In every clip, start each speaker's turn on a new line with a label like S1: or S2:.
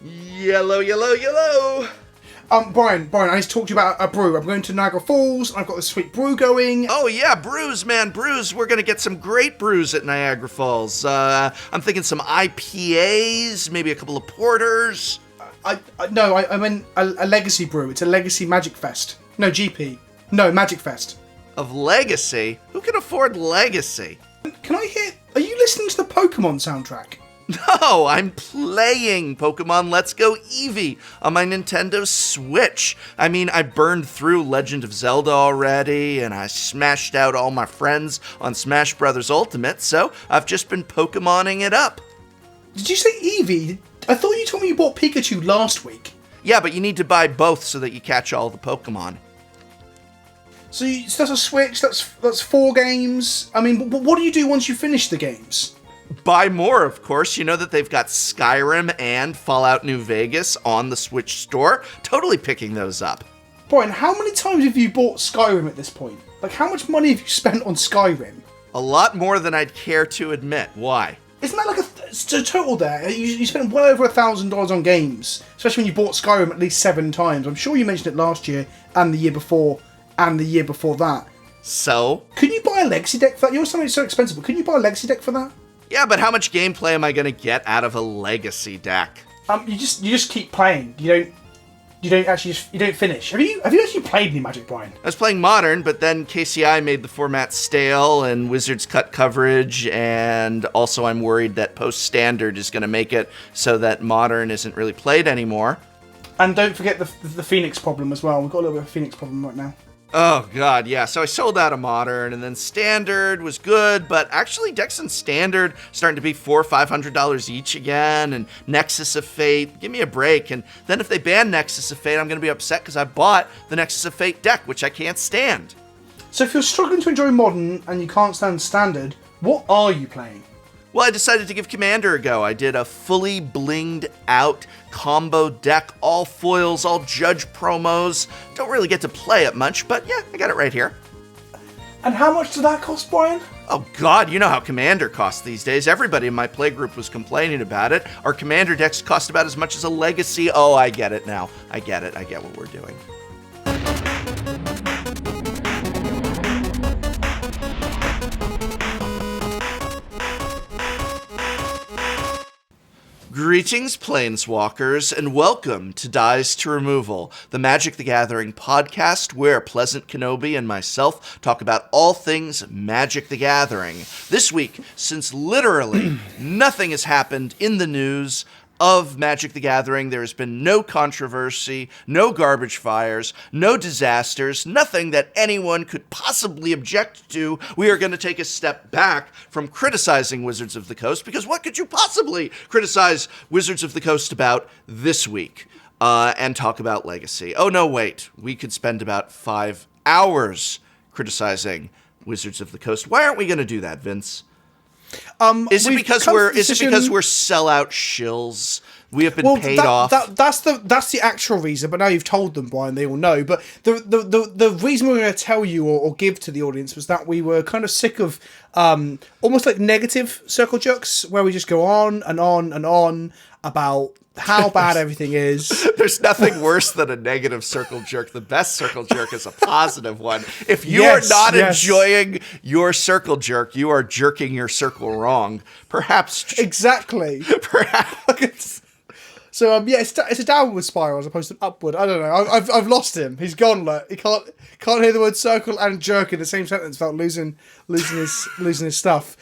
S1: Yellow, yellow, yellow.
S2: Brian, I need to talk to you about a brew. I'm going to Niagara Falls. I've got this sweet brew going.
S1: Oh, yeah, brews, man, brews. We're going to get some great brews at Niagara Falls. I'm thinking some IPAs, maybe a couple of porters.
S2: I meant a legacy brew. It's a legacy Magic Fest. No, GP. No, Magic Fest.
S1: Of legacy? Who can afford legacy?
S2: Can I hear... Are you listening to the Pokemon soundtrack?
S1: No, I'm playing Pokemon Let's Go Eevee on my Nintendo Switch. I mean, I burned through Legend of Zelda already, and I smashed out all my friends on Smash Bros. Ultimate, so I've just been Pokemoning it up.
S2: Did you say Eevee? I thought you told me you bought Pikachu last week.
S1: Yeah, but you need to buy both so that you catch all the Pokemon.
S2: So that's a Switch, that's 4 games. I mean, what do you do once you finish the games?
S1: Buy more, of course. You know that they've got Skyrim and Fallout New Vegas on the Switch store. Totally picking those up.
S2: Brian, how many times have you bought Skyrim at this point? Like, how much money have you spent on Skyrim?
S1: A lot more than I'd care to admit. Why?
S2: Isn't that like a total there? You spent well over $1,000 on games, especially when you bought Skyrim at least 7 times. I'm sure you mentioned it last year and the year before and the year before that.
S1: So?
S2: Can you buy a legacy deck for that? You're saying it's so expensive, but can you buy a legacy deck for that?
S1: Yeah, but how much gameplay am I going to get out of a legacy deck?
S2: You just keep playing. You don't finish. Have you actually played any Magic, Brian?
S1: I was playing Modern, but then KCI made the format stale and Wizards cut coverage, and also I'm worried that Post-Standard is going to make it so that Modern isn't really played anymore.
S2: And don't forget the Phoenix problem as well. We've got a little bit of a Phoenix problem right now.
S1: Oh, God, yeah. So I sold out of Modern, and then Standard was good, but actually decks in Standard starting to be $400 or $500 each again, and Nexus of Fate, give me a break. And then if they ban Nexus of Fate, I'm going to be upset because I bought the Nexus of Fate deck, which I can't stand.
S2: So if you're struggling to enjoy Modern and you can't stand Standard, what are you playing?
S1: Well, I decided to give Commander a go. I did a fully blinged out combo deck, all foils, all judge promos. Don't really get to play it much, but yeah, I got it right here.
S2: And how much did that cost, Brian?
S1: Oh God, you know how Commander costs these days. Everybody in my playgroup was complaining about it. Our Commander decks cost about as much as a Legacy. Oh, I get it now. I get it. I get what we're doing. Greetings, Planeswalkers, and welcome to Dies to Removal, the Magic the Gathering podcast where Pleasant Kenobi and myself talk about all things Magic the Gathering. This week, since literally nothing has happened in the news of Magic the Gathering, there has been no controversy, no garbage fires, no disasters, nothing that anyone could possibly object to. We are going to take a step back from criticizing Wizards of the Coast, because what could you possibly criticize Wizards of the Coast about this week? And talk about Legacy. Oh, no, wait. We could spend about 5 hours criticizing Wizards of the Coast. Why aren't we going to do that, Vince? Is it because we're sellout shills? We have been paid off.
S2: That's the actual reason. But now you've told them, Brian. They all know. But the reason we were going to tell you or give to the audience was that we were kind of sick of almost like negative circle jerks, where we just go on and on and on about how bad everything is.
S1: There's nothing worse than a negative circle jerk. The best circle jerk is a positive one. If you are not enjoying your circle jerk, you are jerking your circle wrong. Perhaps.
S2: Exactly.
S1: Perhaps.
S2: So it's a downward spiral as opposed to an upward. I don't know. I've lost him. He's gone. Like, he can't hear the word circle and jerk in the same sentence without losing his stuff.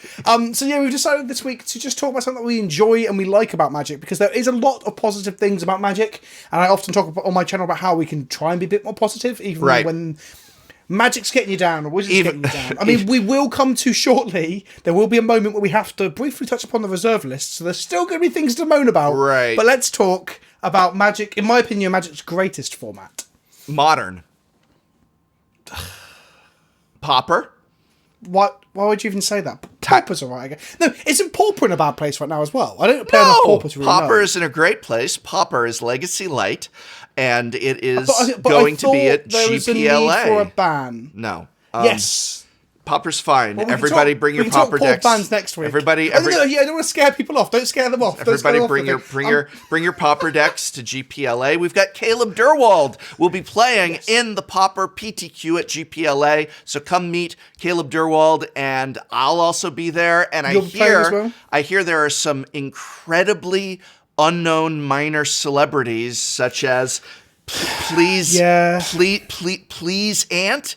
S2: So yeah, we've decided this week to just talk about something that we enjoy and we like about Magic, because there is a lot of positive things about Magic, and I often talk on my channel about how we can try and be a bit more positive, even when Magic's getting you down, or Wizards getting you down. I mean, we will come to shortly. There will be a moment where we have to briefly touch upon the reserve list, so there's still going to be things to moan about.
S1: Right.
S2: But let's talk about Magic, in my opinion, Magic's greatest format.
S1: Modern. Pauper?
S2: What? Why would you even say that? Pauper's alright, I guess. No, isn't Pauper in a bad place right now as well? I don't play enough Pauper to really know.
S1: Pauper is in a great place. Pauper is Legacy Light, and it is going to be at GPLA.
S2: There was a need for a ban.
S1: No.
S2: Yes.
S1: Popper's fine.
S2: Well,
S1: Everybody bring your
S2: we can
S1: popper
S2: talk
S1: decks.
S2: bands next week.
S1: Everybody,
S2: I don't want to scare people off. Don't scare them off.
S1: everybody bring your popper decks to GPLA. We've got Caleb Durwald will be playing in the Popper PTQ at GPLA. So come meet Caleb Durwald, and I'll also be there. And I hear there are some incredibly unknown minor celebrities such as Please Ant, the Please Ant,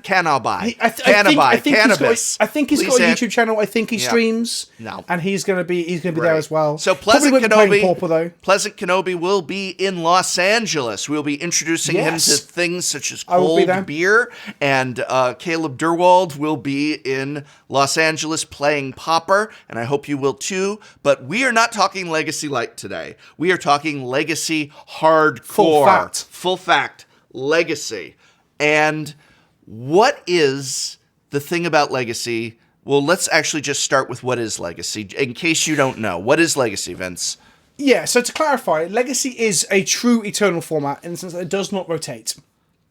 S1: Kenobi,
S2: Cannabis. I think he's got a YouTube channel. I think he streams.
S1: No,
S2: and he's gonna be there as well.
S1: So Pleasant Kenobi will be in Los Angeles. We'll be introducing him to things such as cold beer, and Caleb Durwald will be in Los Angeles playing Popper, and I hope you will too. But we are not talking Legacy Light today. We are talking Legacy Hardcore, full fact. Legacy. And what is the thing about Legacy? Well, let's actually just start with what is Legacy. In case you don't know, what is Legacy, Vince?
S2: Yeah, so to clarify, Legacy is a true eternal format in the sense that it does not rotate.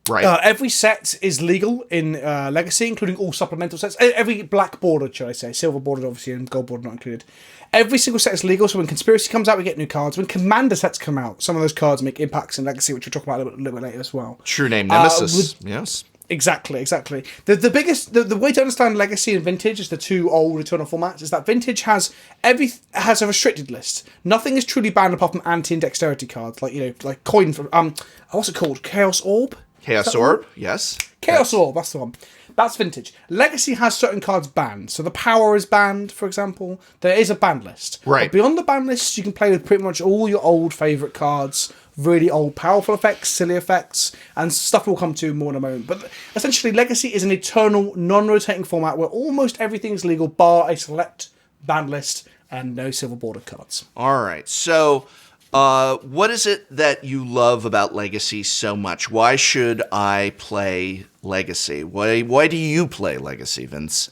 S1: Right.
S2: Every set is legal in Legacy, including all supplemental sets. Every black bordered, should I say. Silver bordered, obviously, and gold bordered not included. Every single set is legal, so when Conspiracy comes out, we get new cards. When Commander sets come out, some of those cards make impacts in Legacy, which we'll talk about a little bit later as well.
S1: True name Nemesis, yes.
S2: Exactly. The way to understand Legacy and Vintage is the two old Eternal formats, is that Vintage has a restricted list. Nothing is truly banned apart from anti and dexterity cards, like coin from what's it called? Chaos Orb?
S1: Chaos Orb, yes.
S2: Chaos Orb, that's the one. That's Vintage. Legacy has certain cards banned. So the Power is banned, for example. There is a ban list.
S1: Right.
S2: But beyond the ban list, you can play with pretty much all your old favourite cards, really old powerful effects, silly effects, and stuff we'll come to more in a moment. But essentially, Legacy is an eternal, non-rotating format where almost everything is legal, bar a select ban list and no silver border cards.
S1: All right. So what is it that you love about Legacy so much? Why should I play Legacy? Why do you play Legacy, Vince?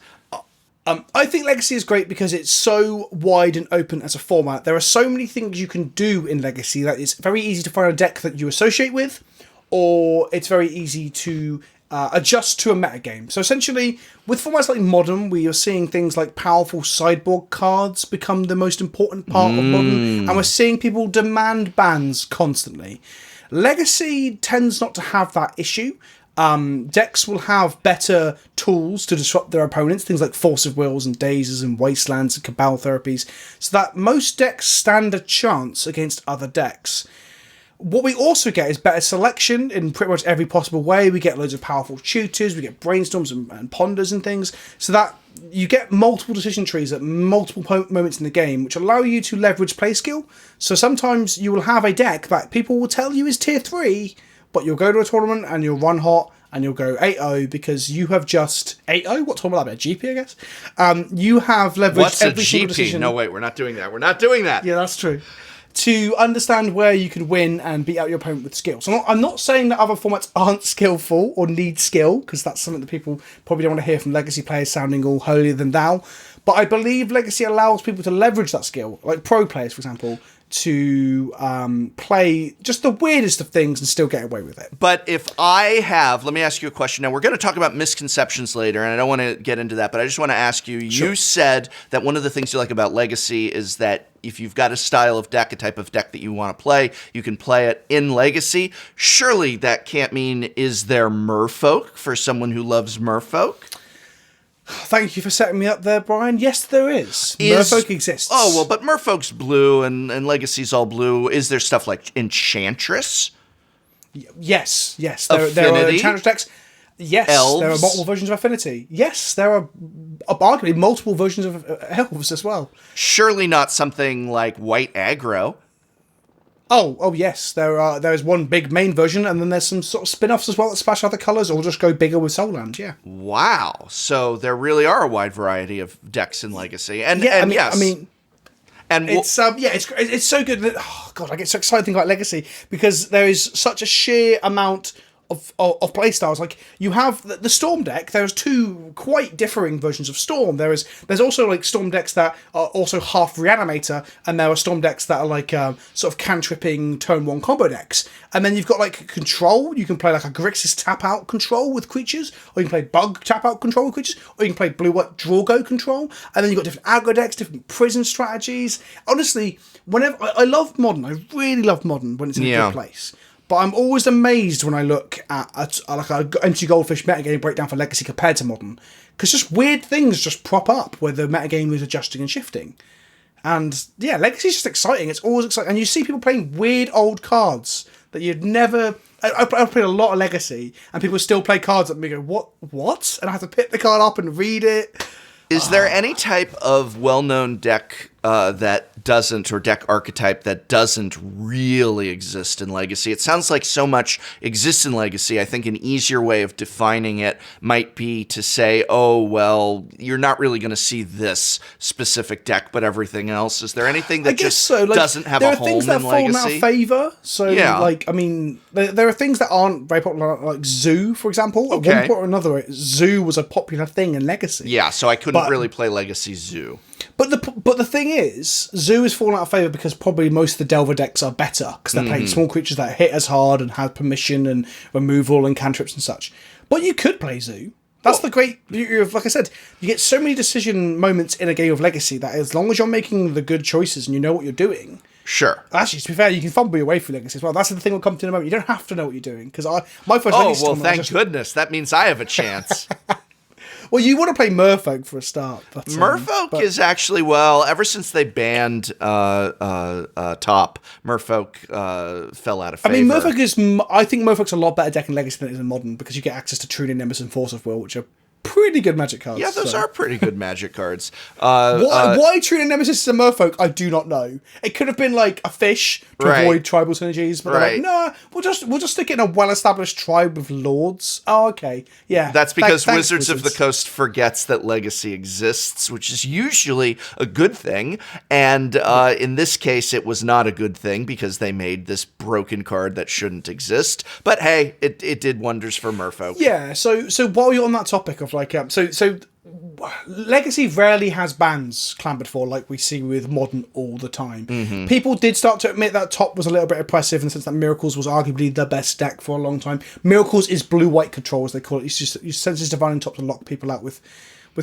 S2: I think Legacy is great because it's so wide and open as a format. There are so many things you can do in Legacy that it's very easy to find a deck that you associate with, or it's very easy to adjust to a metagame. So essentially, with formats like Modern, we are seeing things like powerful sideboard cards become the most important part of Modern, and we're seeing people demand bans constantly. Legacy tends not to have that issue. Decks will have better tools to disrupt their opponents, things like Force of Wills and Dazes and Wastelands and Cabal therapies, so that most decks stand a chance against other decks. What we also get is better selection in pretty much every possible way. We get loads of powerful tutors, we get brainstorms and ponders and things, so that you get multiple decision trees at multiple moments in the game, which allow you to leverage play skill. So sometimes you will have a deck that people will tell you is tier 3, but you'll go to a tournament and you'll run hot and you'll go 8-0 because you have just... 8-0? What tournament would that be? A GP, I guess? You have leveraged every single decision.
S1: No, wait, we're not doing that. We're not doing that.
S2: Yeah, that's true. To understand where you can win and beat out your opponent with skill. So I'm not saying that other formats aren't skillful or need skill, because that's something that people probably don't want to hear from Legacy players sounding all holier than thou. But I believe Legacy allows people to leverage that skill, like pro players, for example, to play just the weirdest of things and still get away with it.
S1: But if let me ask you a question. Now, we're going to talk about misconceptions later, and I don't want to get into that, but I just want to ask you,
S2: Sure.
S1: You said that one of the things you like about Legacy is that if you've got a style of deck, a type of deck that you want to play, you can play it in Legacy. Surely that can't mean, is there Merfolk for someone who loves Merfolk?
S2: Thank you for setting me up there, Brian. Yes, there is. Merfolk exists.
S1: Oh, well, but Merfolk's blue and Legacy's all blue. Is there stuff like Enchantress?
S2: Yes. There are Enchantress decks. Yes,
S1: Elves?
S2: there are multiple versions of Affinity. Yes, there are arguably multiple versions of Elves as well.
S1: Surely not something like White Aggro.
S2: Oh yes, there is one big main version, and then there's some sort of spin-offs as well that splash other colours, or just go bigger with Soulland, yeah.
S1: Wow. So there really are a wide variety of decks in Legacy. And it's
S2: so good. Oh God, I get so excited thinking about Legacy because there is such a sheer amount of play styles. Like you have the Storm deck. There's two quite differing versions of Storm. There's also like Storm decks that are also half Reanimator, and there are Storm decks that are like sort of cantripping turn 1 combo decks. And then you've got like Control. You can play like a Grixis tap out control with creatures, or you can play Bug tap out control with creatures, or you can play Blue-White Draw Go control. And then you've got different aggro decks, different prison strategies. Honestly, whenever I love Modern, I really love Modern when it's in a good place. But I'm always amazed when I look at like a empty goldfish metagame breakdown for Legacy compared to Modern, because just weird things just prop up where the metagame is adjusting and shifting. And yeah, Legacy is just exciting. It's always exciting, and you see people playing weird old cards that you'd never. I've played a lot of Legacy, and people still play cards that make me go, what? And I have to pick the card up and read it.
S1: Is there any type of well-known deck that doesn't, or deck archetype that doesn't really exist in Legacy? It sounds like so much exists in Legacy. I think an easier way of defining it might be to say, oh, well, you're not really going to see this specific deck, but everything else. Is there anything that doesn't have a home in Legacy? There are things that have fallen out of favour. So,
S2: like, I mean, there are things that aren't very popular, like Zoo, for example. At one point or another, Zoo was a popular thing in Legacy.
S1: Yeah, so I couldn't really play Legacy Zoo.
S2: But the thing is, Zoo is falling out of favour because probably most of the Delver decks are better, because they're playing small creatures that hit as hard and have permission and removal and cantrips and such. But you could play Zoo. That's the great beauty of, like I said, you get so many decision moments in a game of Legacy that as long as you're making the good choices and you know what you're doing...
S1: Sure.
S2: Actually, to be fair, you can fumble your way through Legacy as well. That's the thing we'll come to in a moment. You don't have to know what you're doing, because my first Legacy...
S1: Oh, well, thank goodness. That means I have a chance.
S2: Well, you want to play Merfolk for a start. But,
S1: Merfolk is actually, well, ever since they banned Top, Merfolk fell out of favor.
S2: I mean, I think Merfolk's a lot better deck in Legacy than it is in Modern, because you get access to True Name, Nimbus, and Force of Will, which are pretty good Magic cards.
S1: Yeah, those are pretty good Magic cards.
S2: Why True Name, Nemesis is a Merfolk, I do not know. It could have been like a fish to avoid tribal synergies, but they're like, nah, we'll just stick it in a well-established tribe of lords. Oh, okay. Yeah.
S1: That's because Wizards of the Coast forgets that Legacy exists, which is usually a good thing. And in this case, it was not a good thing because they made this broken card that shouldn't exist. But hey, it did wonders for Merfolk.
S2: Yeah, so while you're on that topic of like, so Legacy rarely has bans clambered for like we see with Modern all the time. People did start to admit that Top was a little bit oppressive in the sense that Miracles was arguably the best deck for a long time. Miracles is blue-white control, as they call it. It's just you Senses Divine and Top to lock people out with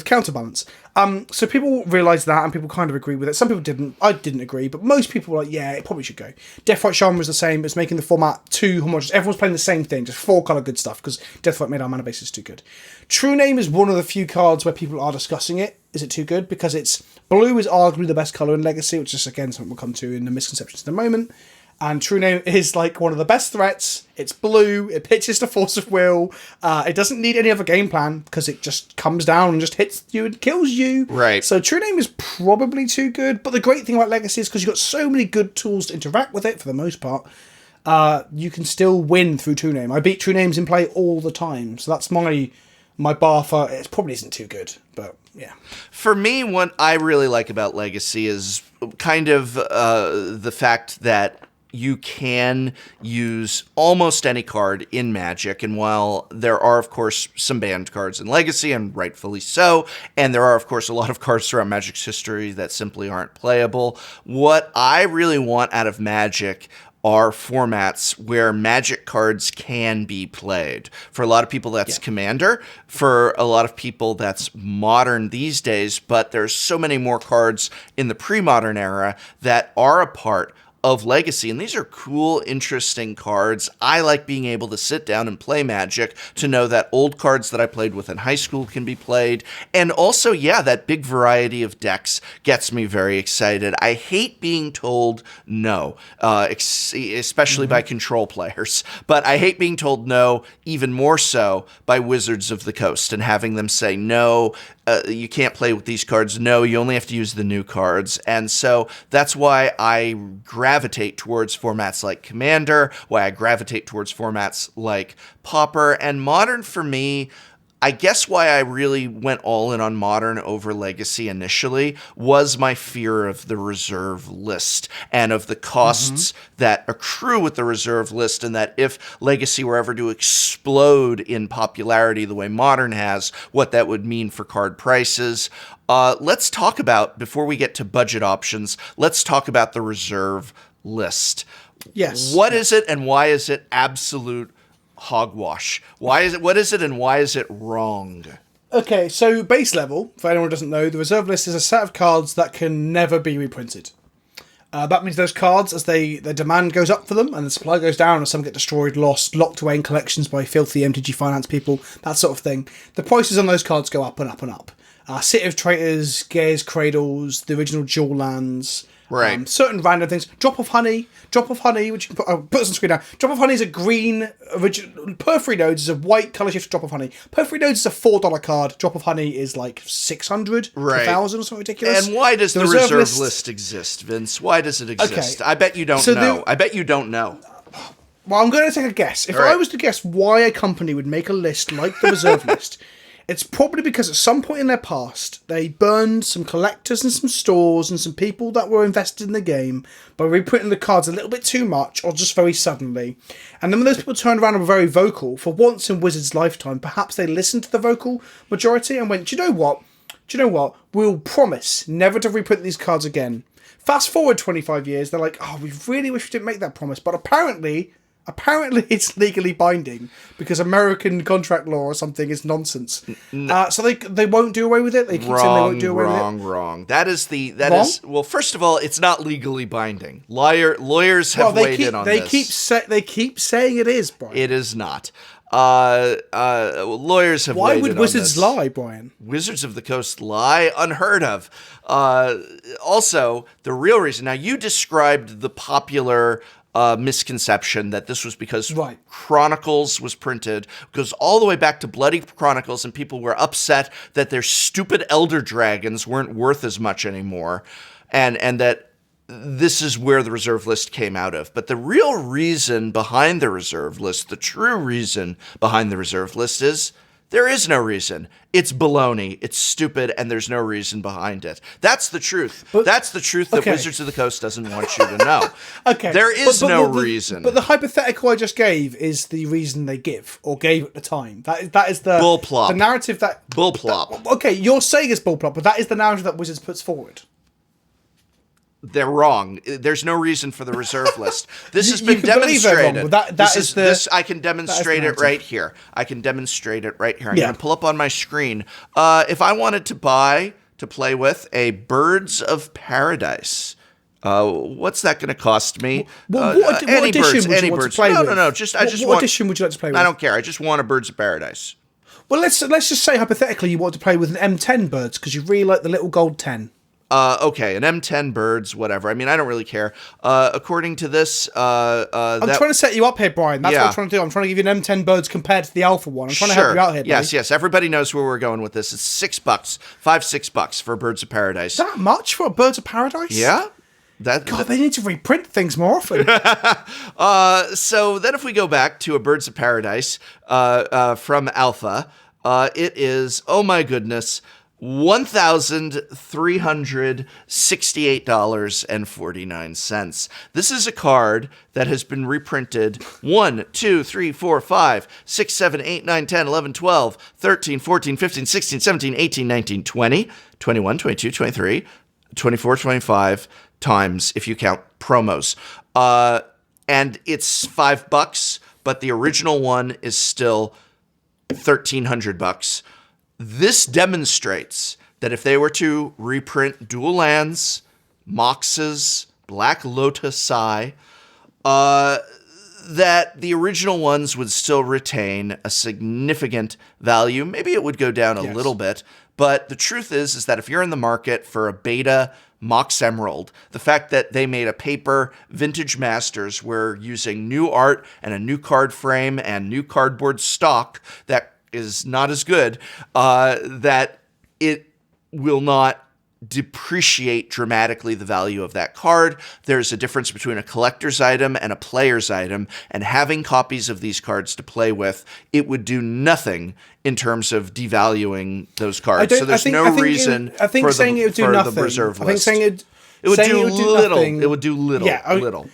S2: counterbalance. So people realised that, and people kind of agree with it. Some people didn't. I didn't agree, but most people were like, yeah, it probably should go. Deathlight Shaman was the same. It's making the format too homogeneous. Everyone's playing the same thing, just 4-colour good stuff, because Deathlight made our mana bases too good. True Name is one of the few cards where people are discussing it. Is it too good? Because it's blue is arguably the best colour in Legacy, which is, again, something we'll come to in the Misconceptions in a moment. And True Name is like one of the best threats. It's blue. It pitches to Force of Will. It doesn't need any other game plan because it just comes down and just hits you and kills you.
S1: Right.
S2: So True Name is probably too good. But the great thing about Legacy is because you've got so many good tools to interact with it for the most part, you can still win through True Name. I beat True Names in play all the time. So that's my bar for it. Probably isn't too good, but yeah.
S1: For me, what I really like about Legacy is kind of the fact that you can use almost any card in Magic, and while there are, of course, some banned cards in Legacy, and rightfully so, and there are, of course, a lot of cards throughout Magic's history that simply aren't playable, what I really want out of Magic are formats where Magic cards can be played. For a lot of people, that's Commander. For a lot of people, that's Modern these days, but there's so many more cards in the pre-Modern era that are a part of Legacy, and these are cool, interesting cards. I like being able to sit down and play Magic, to know that old cards that I played with in high school can be played, and also, yeah, that big variety of decks gets me very excited. I hate being told no, especially by control players, but I hate being told no even more so by Wizards of the Coast, and having them say, no, you can't play with these cards. No, you only have to use the new cards. And so that's why I gravitate towards formats like Commander, why I gravitate towards formats like Pauper. And Modern, for me, I guess why I really went all in on Modern over Legacy initially was my fear of the reserve list and of the costs that accrue with the reserve list, and that if Legacy were ever to explode in popularity the way Modern has, what that would mean for card prices. Let's talk about, before we get to budget options, let's talk about the reserve list.
S2: Yes.
S1: What is it, and why is it absolute hogwash? What is it, and why is it wrong?
S2: Okay, so base level, for anyone who doesn't know, the reserve list is a set of cards that can never be reprinted. That means those cards, as their demand goes up for them and the supply goes down, or some get destroyed, lost, locked away in collections by filthy MTG finance people, that sort of thing, the prices on those cards go up and up and up. City of Traitors, Gaea's Cradles, the original Dual Lands,
S1: Right.
S2: Certain random things. Drop of Honey, which you can put us on screen now. Drop of Honey is a green original. Periphery Nodes is a white color shift Drop of Honey. Periphery Nodes is a $4 card. Drop of Honey is like 600,
S1: Right.
S2: 1,000 or something ridiculous.
S1: And why does the reserve list exist, Vince? Why does it exist?
S2: Okay.
S1: I bet you don't know. I bet you don't know.
S2: Well, I'm going to take a guess. If I was to guess why a company would make a list like the reserve list, it's probably because at some point in their past, they burned some collectors and some stores and some people that were invested in the game by reprinting the cards a little bit too much or just very suddenly. And then when those people turned around and were very vocal, for once in Wizards' lifetime, perhaps they listened to the vocal majority and went, do you know what? We'll promise never to reprint these cards again. Fast forward 25 years, they're like, oh, we really wish we didn't make that promise. But apparently it's legally binding because American contract law or something is nonsense. So they won't do away with it. They keep saying they won't do away with it.
S1: Wrong. That is well. First of all, it's not legally binding. Lawyers have weighed in on this.
S2: They keep saying it is, Brian.
S1: It is not. Lawyers have
S2: Why
S1: weighed
S2: would
S1: in on
S2: Wizards
S1: this.
S2: lie, Brian?
S1: Wizards of the Coast lie? Unheard of. Also, the real reason. Now, you described the popular misconception that this was because Chronicles was printed, goes all the way back to Bloody Chronicles, and people were upset that their stupid Elder Dragons weren't worth as much anymore, and that this is where the reserve list came out of. But the real reason behind the reserve list, the true reason behind the reserve list is there is no reason. It's baloney. It's stupid, and there's no reason behind it. That's the truth. That's the truth that Wizards of the Coast doesn't want you to know. There is no reason.
S2: But the hypothetical I just gave is the reason they give, or gave at the time. That is the
S1: bullplop.
S2: The narrative that
S1: bullplop.
S2: Okay, you're saying it's bullplop, but that is the narrative that Wizards puts forward.
S1: They're wrong. There's no reason for the reserve list. This has been demonstrated. I can demonstrate it right here. I'm going to pull up on my screen. If I wanted to play with a Birds of Paradise, what's that going to cost me?
S2: What edition would you want to play with?
S1: No. What
S2: edition would you like to play with?
S1: I don't care. I just want a Birds of Paradise.
S2: Well, let's just say hypothetically you want to play with an M10 Birds because you really like the little gold 10.
S1: Okay, an M10 Birds, whatever. I mean, I don't really care. According to this, I'm
S2: trying to set you up here, Brian. That's what I'm trying to do. I'm trying to give you an M10 Birds compared to the Alpha one. I'm trying to help you out here, buddy.
S1: Yes. Everybody knows where we're going with this. It's $6, $5-6 for Birds of Paradise.
S2: That much for a Birds of Paradise?
S1: Yeah.
S2: God, they need to reprint things more often.
S1: So then if we go back to a Birds of Paradise from Alpha, it is, oh my goodness, $1,368.49. This is a card that has been reprinted 1, 2, 3, 4, 5, 6, 7, 8, 9, 10, 11, 12, 13, 14, 15, 16, 17, 18, 19, 20, 21, 22, 23, 24, 25 times if you count promos. And it's $5, but the original one is still $1,300. This demonstrates that if they were to reprint Dual Lands, Moxes, Black Lotus Eye, that the original ones would still retain a significant value. Maybe it would go down a little bit, but the truth is that if you're in the market for a beta Mox Emerald, the fact that they made a paper Vintage Masters where using new art and a new card frame and new cardboard stock that is not as good, that it will not depreciate dramatically the value of that card. There's a difference between a collector's item and a player's item, and having copies of these cards to play with, it would do nothing in terms of devaluing those cards. So there's no reason for the reserve list.
S2: I think saying it
S1: would do little.
S2: Nothing,
S1: it would do little.
S2: Yeah,
S1: little.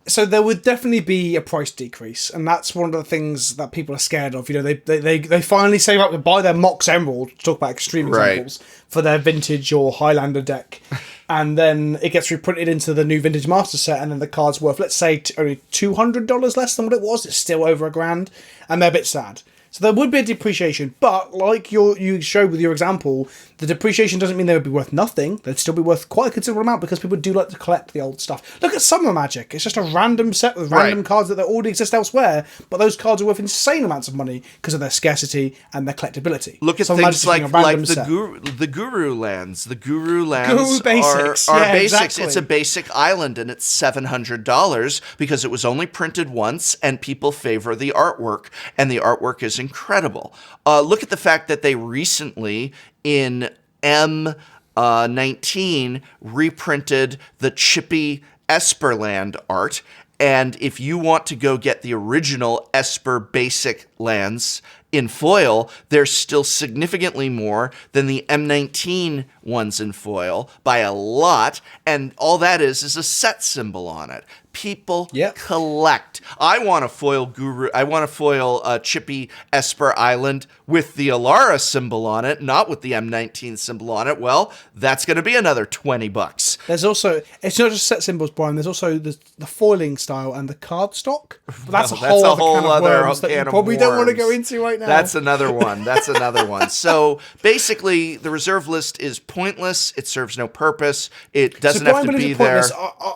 S2: So there would definitely be a price decrease, and that's one of the things that people are scared of. You know, they finally save up to buy their Mox Emerald, to talk about extreme examples, for their vintage or Highlander deck, and then it gets reprinted into the new vintage master set, and then the card's worth, let's say, only $200 less than what it was. It's still over $1,000, and they're a bit sad. So there would be a depreciation, but like you showed with your example, the depreciation doesn't mean they would be worth nothing. They'd still be worth quite a considerable amount because people do like to collect the old stuff. Look at Summer Magic. It's just a random set with random cards that already exist elsewhere, but those cards are worth insane amounts of money because of their scarcity and their collectability.
S1: Look at things like the Guru lands. The Guru lands
S2: basics.
S1: are
S2: yeah,
S1: basics.
S2: Exactly.
S1: It's a basic island, and it's $700 because it was only printed once, and people favor the artwork, and the artwork is incredible. Look at the fact that they recently, in M19, reprinted the Chippy Esperland art. And if you want to go get the original Esper basic lands in foil, they're still significantly more than the M19 ones in foil by a lot. And all that is a set symbol on it. People collect. I want a foil Guru. I want a foil Chippy Esper Island with the Alara symbol on it, not with the M19 symbol on it. Well, that's going to be another $20.
S2: There's also, it's not just set symbols, Brian. There's also the foiling style and the card stock. But that's a whole other can of worms that you probably don't want to go into right now.
S1: That's another one. So basically, the reserve list is pointless. It serves no purpose. It doesn't have to be there.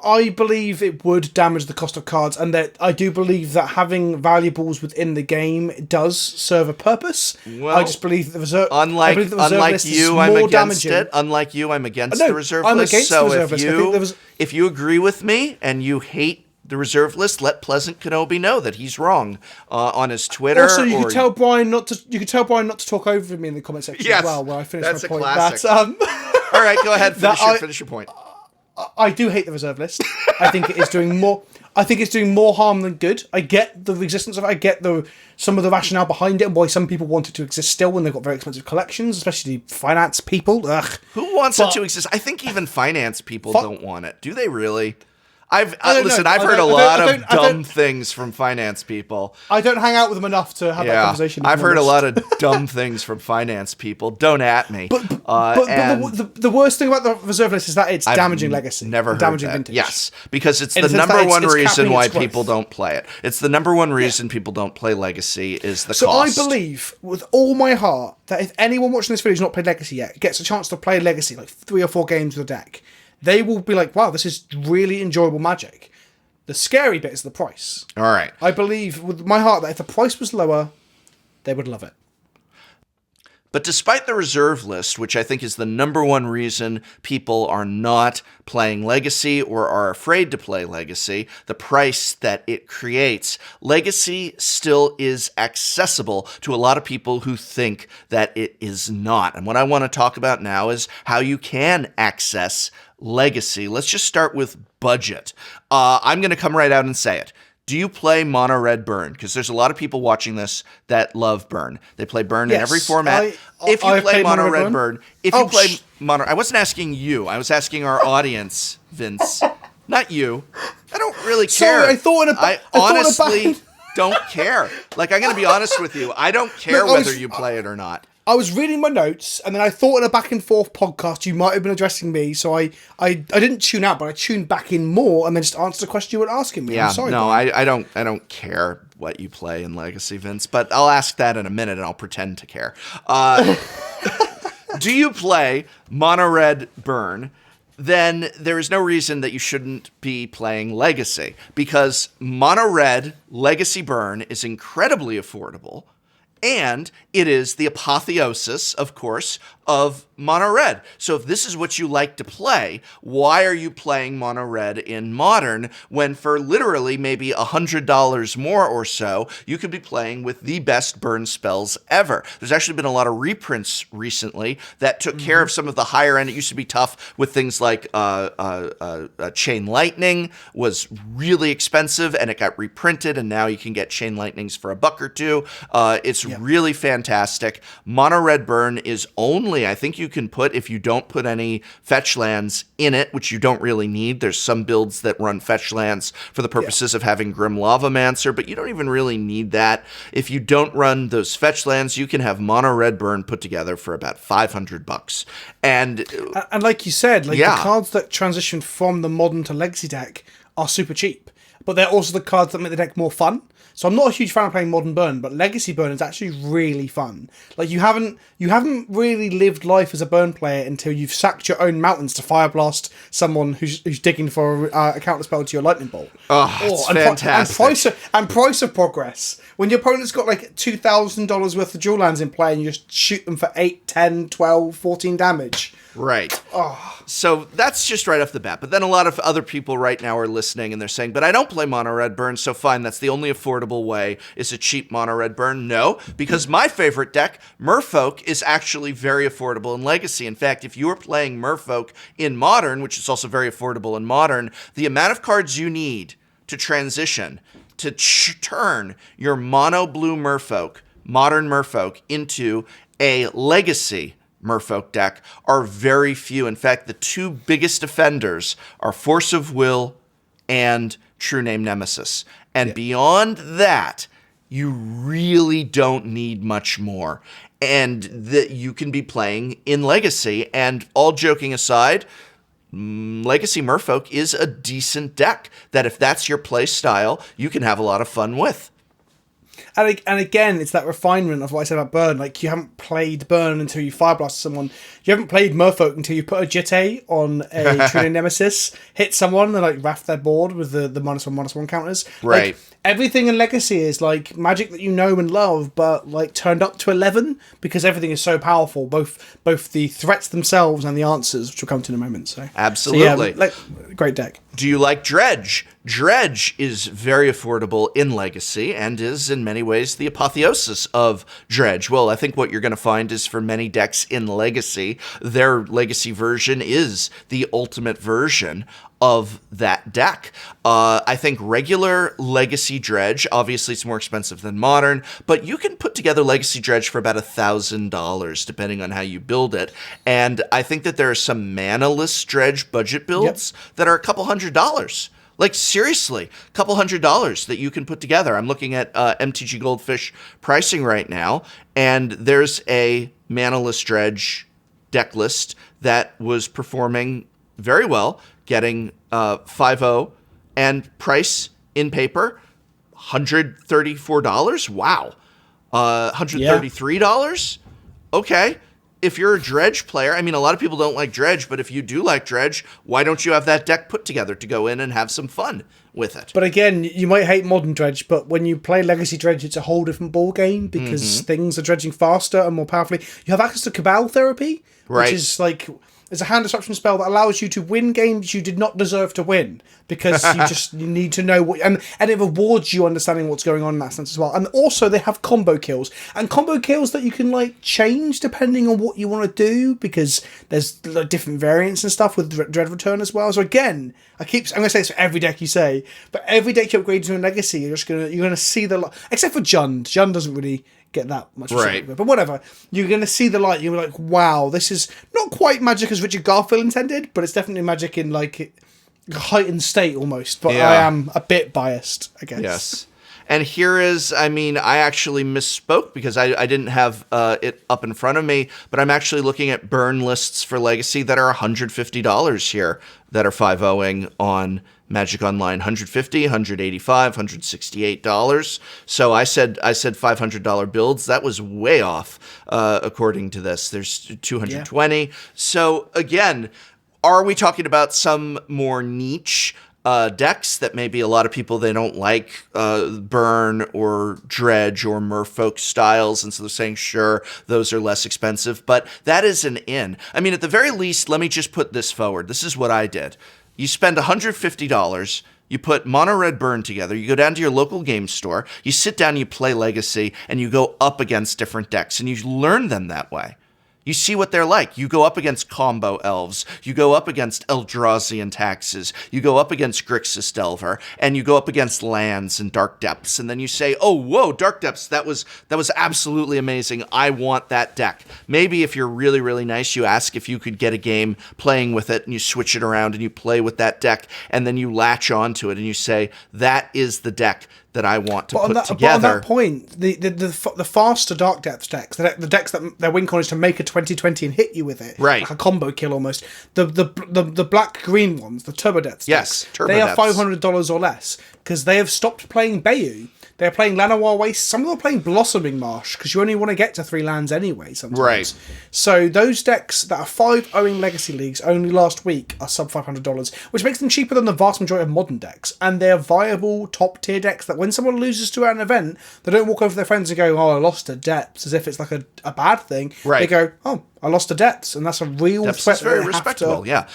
S2: I believe it would damage the cost of cards, and that I do believe that having valuables within the game does serve a purpose.
S1: Well,
S2: I just believe the reserve.
S1: Unlike you, I'm against it. Unlike you, I'm against the reserve list. So if you agree with me and you hate the reserve list, let Pleasant Kenobi know that he's wrong on his Twitter.
S2: Also, you could tell Brian not to. You could tell Brian not to talk over me in the comment section as well. Where I finish my point.
S1: That's a classic. All right, go ahead. Finish your point.
S2: I do hate the reserve list. I think it is doing more. I think it's doing more harm than good. I get the existence of it. I get some of the rationale behind it and why some people want it to exist still when they've got very expensive collections, especially finance people. Ugh.
S1: Who wants it to exist? I think even finance people don't want it. Do they really? I've heard a lot of dumb things from finance people.
S2: I don't hang out with them enough to have that conversation.
S1: I've heard a lot of dumb things from finance people. Don't at me.
S2: But the worst thing about the reserve list is that it's damaging legacy.
S1: Never heard
S2: damaging
S1: that.
S2: vintage.
S1: Yes, because it's the number one reason why people don't play it. It's the number one reason people don't play Legacy is the cost.
S2: So I believe with all my heart that if anyone watching this video who's not played Legacy yet gets a chance to play Legacy, like 3 or 4 games with a deck, they will be like, wow, this is really enjoyable Magic. The scary bit is the price.
S1: All right.
S2: I believe with my heart that if the price was lower, they would love it.
S1: But despite the reserve list, which I think is the number one reason people are not playing Legacy or are afraid to play Legacy, the price that it creates, Legacy still is accessible to a lot of people who think that it is not. And what I want to talk about now is how you can access Legacy. Let's just start with budget. I'm going to come right out and say it. Do you play Mono Red Burn? Because there's a lot of people watching this that love Burn. They play Burn in every format. If you play Mono Red Burn, I wasn't asking you. I was asking our audience, Vince. Not you. I don't really care.
S2: Sorry,
S1: I honestly don't care. Like, I'm going to be honest with you. I don't care whether you play it or not.
S2: I was reading my notes, and then I thought in a back and forth podcast you might have been addressing me, so I didn't tune out, but I tuned back in more and then just answered the question you were asking me.
S1: Yeah,
S2: I'm sorry,
S1: I don't care what you play in Legacy, Vince, but I'll ask that in a minute and I'll pretend to care. Do you play Mono Red Burn? Then there is no reason that you shouldn't be playing Legacy, because Mono Red Legacy Burn is incredibly affordable. And it is the apotheosis, of course, of mono red. So if this is what you like to play, why are you playing mono red in Modern when for literally maybe $100 more or so, you could be playing with the best burn spells ever? There's actually been a lot of reprints recently that took care of some of the higher end. It used to be tough with things like Chain Lightning was really expensive, and it got reprinted, and now you can get Chain Lightnings for $1 or $2. It's really fantastic. Mono red burn is only, I think you can put, if you don't put any fetch lands in it, which you don't really need. There's some builds that run fetch lands for the purposes of having Grim Lavamancer, but you don't even really need that. If you don't run those fetch lands, you can have mono red burn put together for about $500. And
S2: like you said, the cards that transition from the Modern to Legacy deck are super cheap, but they're also the cards that make the deck more fun. So I'm not a huge fan of playing Modern Burn, but Legacy Burn is actually really fun. Like you haven't really lived life as a Burn player until you've sacked your own mountains to Fire Blast someone who's digging for a counter spell to your Lightning Bolt.
S1: Oh, it's fantastic.
S2: And price of progress. When your opponent's got like $2,000 worth of dual lands in play and you just shoot them for 8, 10, 12, 14 damage.
S1: Right. So that's just right off the bat. But then a lot of other people right now are listening and they're saying, but I don't play mono red burn, so fine, that's the only affordable way is a cheap mono red burn. No, because my favorite deck, Merfolk, is actually very affordable in Legacy. In fact, if you are playing Merfolk in Modern, which is also very affordable in Modern, the amount of cards you need to transition to turn your mono blue Merfolk, Modern Merfolk, into a Legacy Merfolk deck are very few. In fact, the two biggest offenders are Force of Will and True Name Nemesis. And beyond that, you really don't need much more. And that you can be playing in Legacy. And all joking aside, Legacy Merfolk is a decent deck that if that's your play style, you can have a lot of fun with.
S2: And again, it's that refinement of what I said about Burn. Like, you haven't played Burn until you Fire Blast someone. You haven't played Merfolk until you put a Jitte on a True Name Nemesis, hit someone, and like raft their board with the -1/-1 counters.
S1: Right.
S2: Like, everything in Legacy is like Magic that you know and love, but like turned up to 11 because everything is so powerful. Both the threats themselves and the answers, which we'll come to in a moment. So
S1: absolutely,
S2: so great deck.
S1: Do you like Dredge? Dredge is very affordable in Legacy and is in many ways the apotheosis of Dredge. Well, I think what you're going to find is for many decks in Legacy, their Legacy version is the ultimate version of that deck. I think regular Legacy Dredge, obviously it's more expensive than Modern, but you can put together Legacy Dredge for about $1,000 depending on how you build it. And I think that there are some mana-less Dredge budget builds that are a couple $100. Like, seriously, a couple $100 that you can put together. I'm looking at MTG Goldfish pricing right now, and there's a mana-less Dredge deck list that was performing very well, getting 5.0 and price in paper $134. Wow. $133. Okay. If you're a Dredge player, I mean, a lot of people don't like Dredge, but if you do like Dredge, why don't you have that deck put together to go in and have some fun with it?
S2: But again, you might hate Modern Dredge, but when you play Legacy Dredge, it's a whole different ball game because things are dredging faster and more powerfully. You have access to Cabal Therapy, which is like... It's a hand disruption spell that allows you to win games you did not deserve to win because you need to know what, and it rewards you understanding what's going on in that sense as well. And also they have combo kills that you can like change depending on what you want to do because there's like, different variants and stuff with Dread Return as well. So again, I'm gonna say this for every deck you say, but every deck you upgrade to a Legacy, you're gonna see the except for Jund. Jund doesn't really get that much
S1: right.
S2: But whatever, you're going to see the light. You're like, wow, this is not quite magic as Richard Garfield intended, but it's definitely magic in like a heightened state almost. But I am a bit biased, I guess.
S1: Yes. And here is, I mean, I actually misspoke because I didn't have it up in front of me, but I'm actually looking at burn lists for Legacy that are $150 here that are 5-0ing on Magic Online. $150, $185, $168. So I said $500 builds. That was way off, according to this. There's 220. So again, are we talking about some more niche decks that maybe a lot of people, they don't like Burn or Dredge or Merfolk styles, and so they're saying, sure, those are less expensive, but that is an in. I mean, at the very least, let me just put this forward. This is what I did. You spend $150, you put Mono Red Burn together, you go down to your local game store, you sit down, you play Legacy, and you go up against different decks, and you learn them that way. You see what they're like. You go up against combo elves. You go up against Eldrazi taxes. You go up against Grixis Delver, and you go up against lands and Dark Depths. And then you say, "Oh, whoa, Dark Depths! That was absolutely amazing. I want that deck." Maybe if you're really, really nice, you ask if you could get a game playing with it, and you switch it around and you play with that deck, and then you latch onto it and you say, "That is the deck that I want to put together."
S2: But on that point, the faster Dark Depths decks, the decks that their win con is to make a 20/20 and hit you with it,
S1: right,
S2: like a combo kill almost. The black green ones, the Turbo Depths decks,
S1: Turbo
S2: they are
S1: Depths.
S2: $500 or less because they have stopped playing Bayou. They're playing Llanowar Waste. Some of them are playing Blossoming Marsh because you only want to get to 3 lands anyway sometimes.
S1: Right.
S2: So those decks that are 5-0ing Legacy Leagues only last week are sub $500, which makes them cheaper than the vast majority of modern decks. And they're viable top-tier decks that when someone loses to an event, they don't walk over to their friends and go, "Oh, I lost to Depths," as if it's like a bad thing.
S1: Right.
S2: They go, "Oh, I lost to Depths," and that's a real
S1: Depths
S2: threat.
S1: is very respectable, yeah.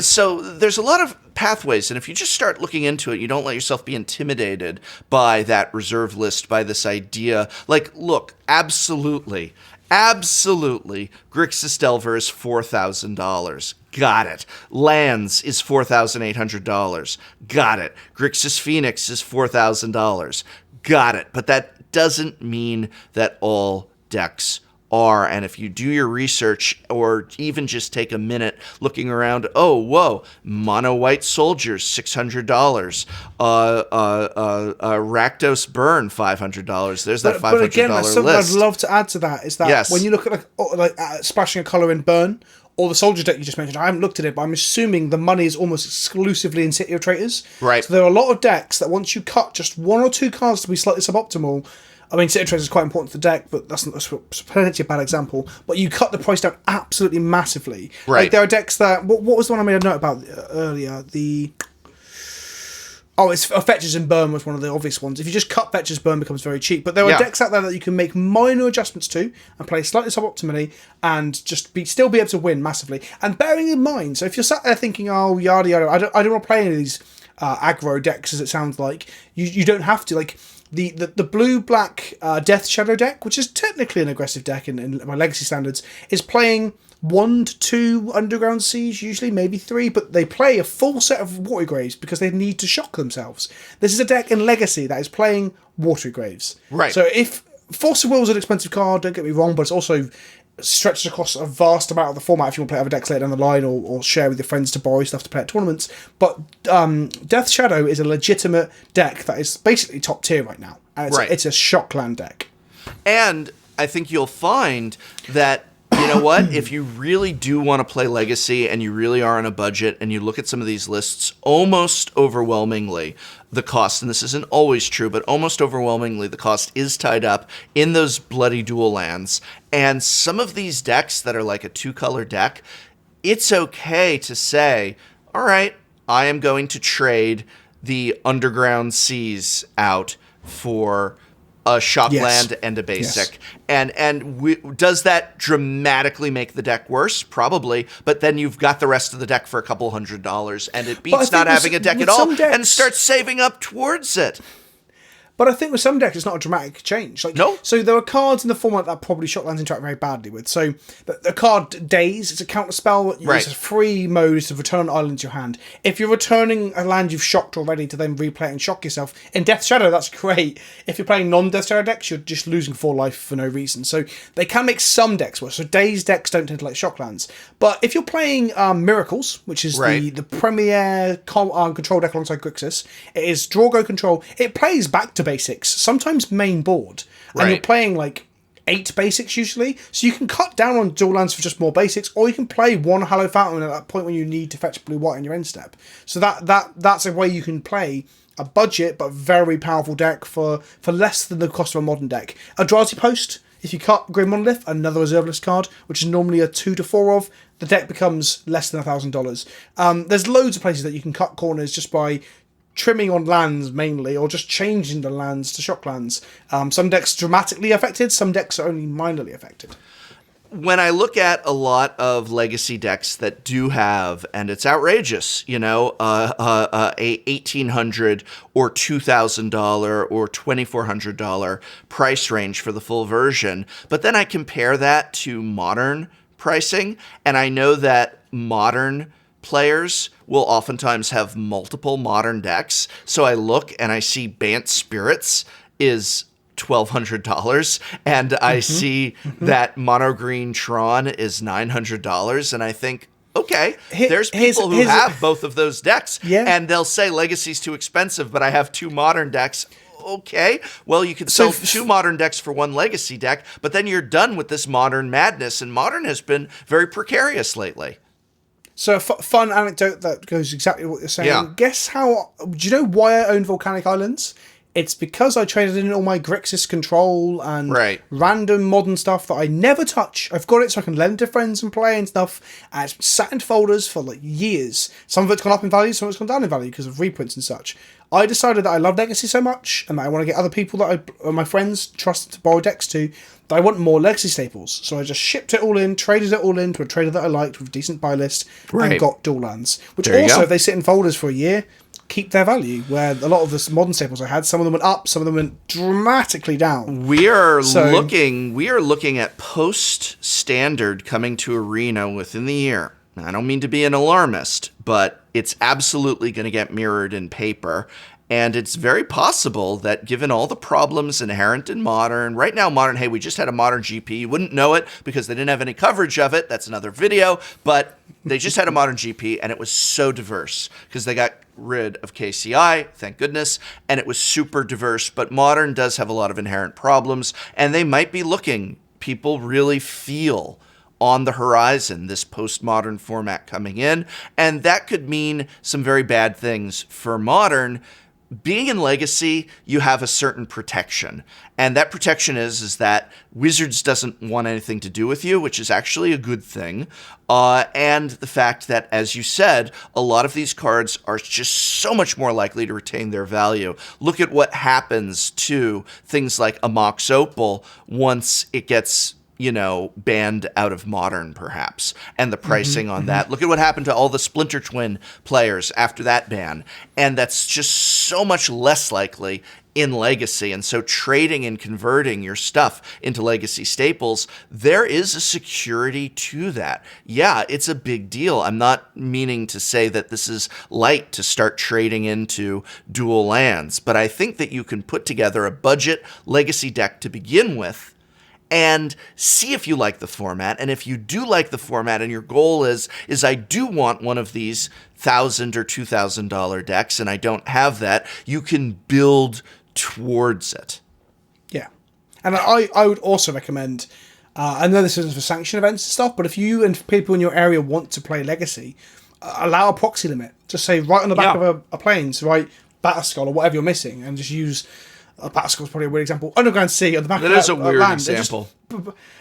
S1: So there's a lot of pathways, and if you just start looking into it, you don't let yourself be intimidated by that reserve list, by this idea. Like, look, absolutely, Grixis Delver is $4,000. Got it. Lands is $4,800. Got it. Grixis Phoenix is $4,000. Got it. But that doesn't mean that all decks are, and if you do your research or even just take a minute looking around, oh, whoa, Mono White Soldiers, $600. Rakdos Burn, $500. There's that $500
S2: but again, that's something
S1: list.
S2: I'd love to add to that, is that when you look at splashing a colour in Burn, or the Soldier deck you just mentioned, I haven't looked at it, but I'm assuming the money is almost exclusively in City of Traitors.
S1: Right.
S2: So there are a lot of decks that once you cut just 1 or 2 cards to be slightly suboptimal, I mean, City of Traitors is quite important to the deck, but that's potentially a bad example. But you cut the price down absolutely massively.
S1: Right.
S2: Like, there are decks that... What was the one I made a note about earlier? It's Fetchers and Burn was one of the obvious ones. If you just cut Fetchers, Burn becomes very cheap. But there are decks out there that you can make minor adjustments to and play slightly suboptimally and just still be able to win massively. And bearing in mind, so if you're sat there thinking, oh, yada yada, I don't want to play any of these aggro decks, as it sounds like, you don't have to. Like, the blue-black Death Shadow deck, which is technically an aggressive deck in my Legacy standards, is playing 1 to 2 Underground Siege, usually, maybe 3, but they play a full set of Watery Graves because they need to shock themselves. This is a deck in Legacy that is playing Watery Graves.
S1: Right.
S2: So if Force of Will is an expensive card, don't get me wrong, but it's also stretches across a vast amount of the format if you want to play other decks later down the line, or share with your friends to borrow stuff to play at tournaments. But Death Shadow is a legitimate deck that is basically top tier right now. And it's a Shockland deck.
S1: And I think you'll find that, you know what, if you really do want to play Legacy and you really are on a budget and you look at some of these lists, almost overwhelmingly the cost, and this isn't always true, but almost overwhelmingly the cost is tied up in those bloody dual lands. And some of these decks that are like a 2-color deck, it's okay to say, all right, I am going to trade the Underground Seas out for a Shockland and a basic. And does that dramatically make the deck worse? Probably. But then you've got the rest of the deck for a couple $100, and it beats not having a deck at all, and start saving up towards it.
S2: But I think with some decks, it's not a dramatic change.
S1: No.
S2: So there are cards in the format that probably Shocklands interact very badly with. So the card Daze, it's a counter spell. It's a free mode to return an island to your hand. If you're returning a land you've shocked already to then replay it and shock yourself, in Death Shadow, that's great. If you're playing non-Death Shadow decks, you're just losing 4 life for no reason. So they can make some decks worse. So Daze decks don't tend to like Shocklands. But if you're playing Miracles, which is the premier control deck alongside Grixis, it is draw, go, control. It plays back to basics, sometimes main board, and you're playing like 8 basics usually, so you can cut down on dual lands for just more basics, or you can play 1 Hallow Fountain at that point when you need to fetch blue-white in your end step. So that's a way you can play a budget but very powerful deck for less than the cost of a modern deck. Eldrazi Post, if you cut Grey Monolith, another reserve list card, which is normally a 2 to 4 of, the deck becomes less than $1,000. There's loads of places that you can cut corners just by trimming on lands mainly, or just changing the lands to shock lands. Some decks dramatically affected, some decks are only minorly affected.
S1: When I look at a lot of legacy decks that do have, and it's outrageous, a $1,800 or $2,000 or $2,400 price range for the full version, but then I compare that to modern pricing, and I know that modern players will oftentimes have multiple modern decks. So I look and I see Bant Spirits is $1,200, and I see that Mono Green Tron is $900, and I think, okay, there's people who have both of those decks, and they'll say Legacy's too expensive, but I have 2 modern decks. Okay, well, you could sell 2 modern decks for 1 legacy deck, but then you're done with this modern madness, and modern has been very precarious lately.
S2: So a fun anecdote that goes exactly what you're saying.
S1: Yeah.
S2: Guess how... Do you know why I own Volcanic Islands? It's because I traded in all my Grixis control and random modern stuff that I never touch. I've got it so I can lend to friends and play and stuff. And it's sat in folders for like years. Some of it's gone up in value, some of it's gone down in value because of reprints and such. I decided that I love Legacy so much and that I want to get other people that my friends trust to borrow decks to, that I want more Legacy staples. So I just shipped it all in, traded it all into a trader that I liked with a decent buy list, and got dual lands. Which also, if they sit in folders for a year, keep their value, where a lot of the modern staples I had, some of them went up, some of them went dramatically down.
S1: We are looking at post-standard coming to Arena within the year. I don't mean to be an alarmist, but it's absolutely going to get mirrored in paper. And it's very possible that given all the problems inherent in Modern, right now Modern, hey, we just had a Modern GP. You wouldn't know it because they didn't have any coverage of it. That's another video. But they just had a Modern GP, and it was so diverse because they got rid of KCI, thank goodness, and it was super diverse. But Modern does have a lot of inherent problems, and they might be looking, people really feel on the horizon, this postmodern format coming in, and that could mean some very bad things for Modern. Being in Legacy, you have a certain protection, and that protection is that Wizards doesn't want anything to do with you, which is actually a good thing, and the fact that, as you said, a lot of these cards are just so much more likely to retain their value. Look at what happens to things like a Mox Opal once it gets banned out of Modern, perhaps, and the pricing on that. Look at what happened to all the Splinter Twin players after that ban, and that's just so much less likely in Legacy. And so trading and converting your stuff into Legacy staples, there is a security to that. Yeah, it's a big deal. I'm not meaning to say that this is light to start trading into dual lands, but I think that you can put together a budget Legacy deck to begin with and see if you like the format. And if you do like the format and your goal is I do want one of these $1,000 or $2,000 decks and I don't have that, you can build towards it.
S2: Yeah. And I would also recommend, I know this isn't for sanction events and stuff, but if you and people in your area want to play Legacy, allow a proxy limit. Just say right on the back of a Plains, write Batterskull or whatever you're missing, and just use... Batterskull's probably a weird example. Underground Sea on the back of that
S1: is a weird example.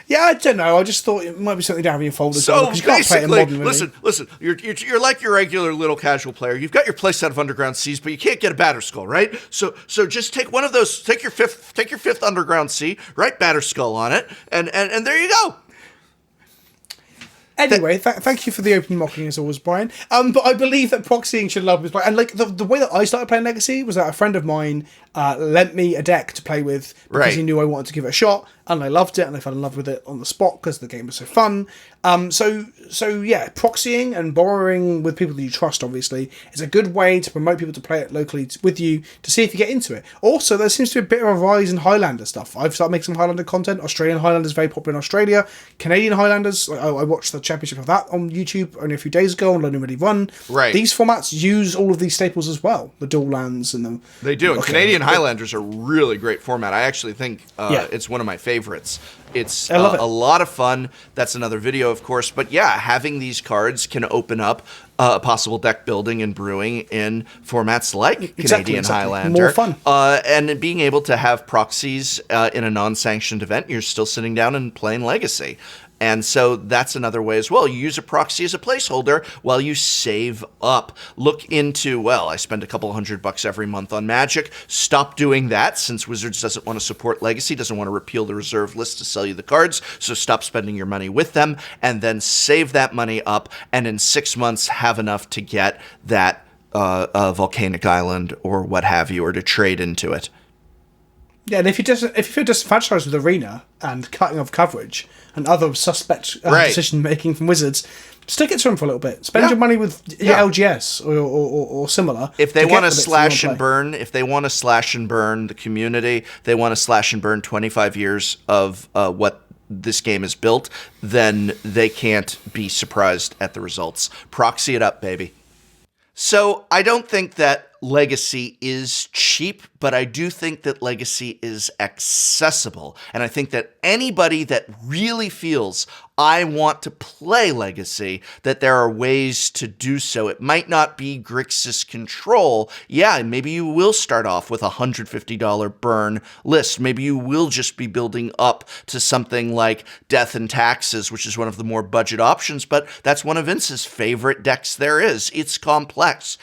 S2: Yeah, I don't know. I just thought it might be something to have in your folder.
S1: So you can't play it in modern, really. Listen. You're like your regular little casual player. You've got your playset of Underground Seas, but you can't get a Batterskull, right? So just take one of those. Take your fifth Underground Sea, write Batterskull on it, and there you go.
S2: Anyway, thank you for the open mocking as always, Brian. But I believe that proxying should love his play. And like the way that I started playing Legacy was that a friend of mine lent me a deck to play with because he knew I wanted to give it a shot, and I loved it, and I fell in love with it on the spot because the game was so fun. So yeah, proxying and borrowing with people that you trust, obviously, is a good way to promote people to play it locally with you to see if you get into it. Also, there seems to be a bit of a rise in Highlander stuff. I've started making some Highlander content. Australian Highlanders very popular in Australia. Canadian Highlanders, I watched the championship of that on YouTube only a few days ago on London Ready Run.
S1: Right.
S2: These formats use all of these staples as well, the dual lands and the...
S1: They do. And Canadian Highlanders are really great format. I actually think it's one of my favorites. It's a lot of fun. That's another video, of course. But yeah, having these cards can open up possible deck building and brewing in formats like Canadian Highlander.
S2: More fun.
S1: And being able to have proxies in a non-sanctioned event, you're still sitting down and playing Legacy. And so that's another way as well. You use a proxy as a placeholder while you save up. Look into, well, I spend a couple $100 every month on Magic. Stop doing that, since Wizards doesn't want to support Legacy, doesn't want to repeal the reserve list to sell you the cards. So stop spending your money with them, and then save that money up, and in 6 months have enough to get that volcanic island or what have you, or to trade into it.
S2: Yeah, and if you're disenfranchised with Arena and cutting off coverage and other suspect decision making from Wizards, stick it to them for a little bit. Spend your money with your LGS or similar.
S1: If they want to slash and burn, the community, they want to slash and burn 25 years of what this game is built, then they can't be surprised at the results. Proxy it up, baby. So I don't think that Legacy is cheap, but I do think that Legacy is accessible. And I think that anybody that really feels, I want to play Legacy, that there are ways to do so. It might not be Grixis Control. Yeah, maybe you will start off with a $150 burn list. Maybe you will just be building up to something like Death and Taxes, which is one of the more budget options, but that's one of Vince's favorite decks there is. It's complex.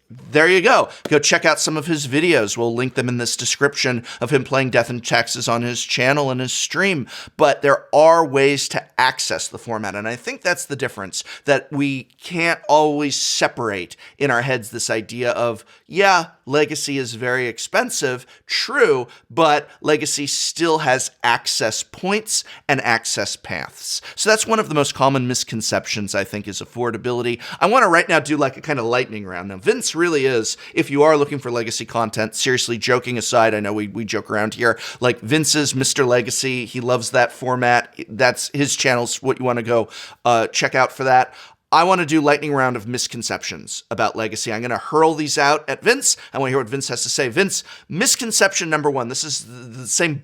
S1: There you go. Go check out some of his videos. We'll link them in this description of him playing Death and Taxes on his channel and his stream. But there are ways to access the format. And I think that's the difference, that we can't always separate in our heads this idea of, yeah, Legacy is very expensive, true, but Legacy still has access points and access paths. So that's one of the most common misconceptions, I think, is affordability. I want to right now do like a kind of lightning round. Now, Vince really is, if you are looking for Legacy content, seriously, joking aside, I know we joke around here, like Vince is Mr. Legacy. He loves that format. That's his channel's what you want to go check out for that. I want to do lightning round of misconceptions about Legacy. I'm going to hurl these out at Vince. I want to hear what Vince has to say. Vince, misconception number one. This is the same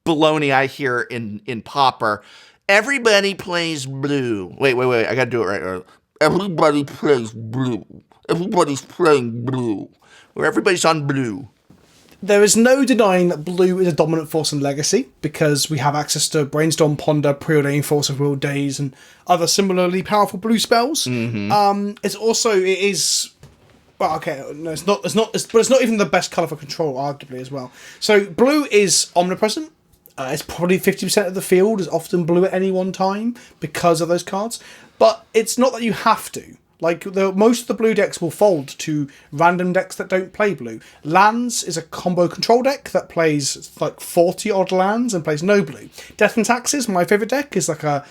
S1: baloney I hear in Popper. Everybody plays blue. Wait. I got to do it right. Everybody plays blue. Everybody's playing blue. Or everybody's on blue.
S2: There is no denying that blue is a dominant force in Legacy, because we have access to Brainstorm, Ponder, Preordained, Force of Will, Days, and other similarly powerful blue spells. Mm-hmm. It's not even the best colour for control, arguably, as well. So blue is omnipresent. It's probably 50% of the field is often blue at any one time because of those cards. But it's not that you have to. Like, most of the blue decks will fold to random decks that don't play blue. Lands is a combo control deck that plays like 40 odd lands and plays no blue. Death and Taxes, my favourite deck, is control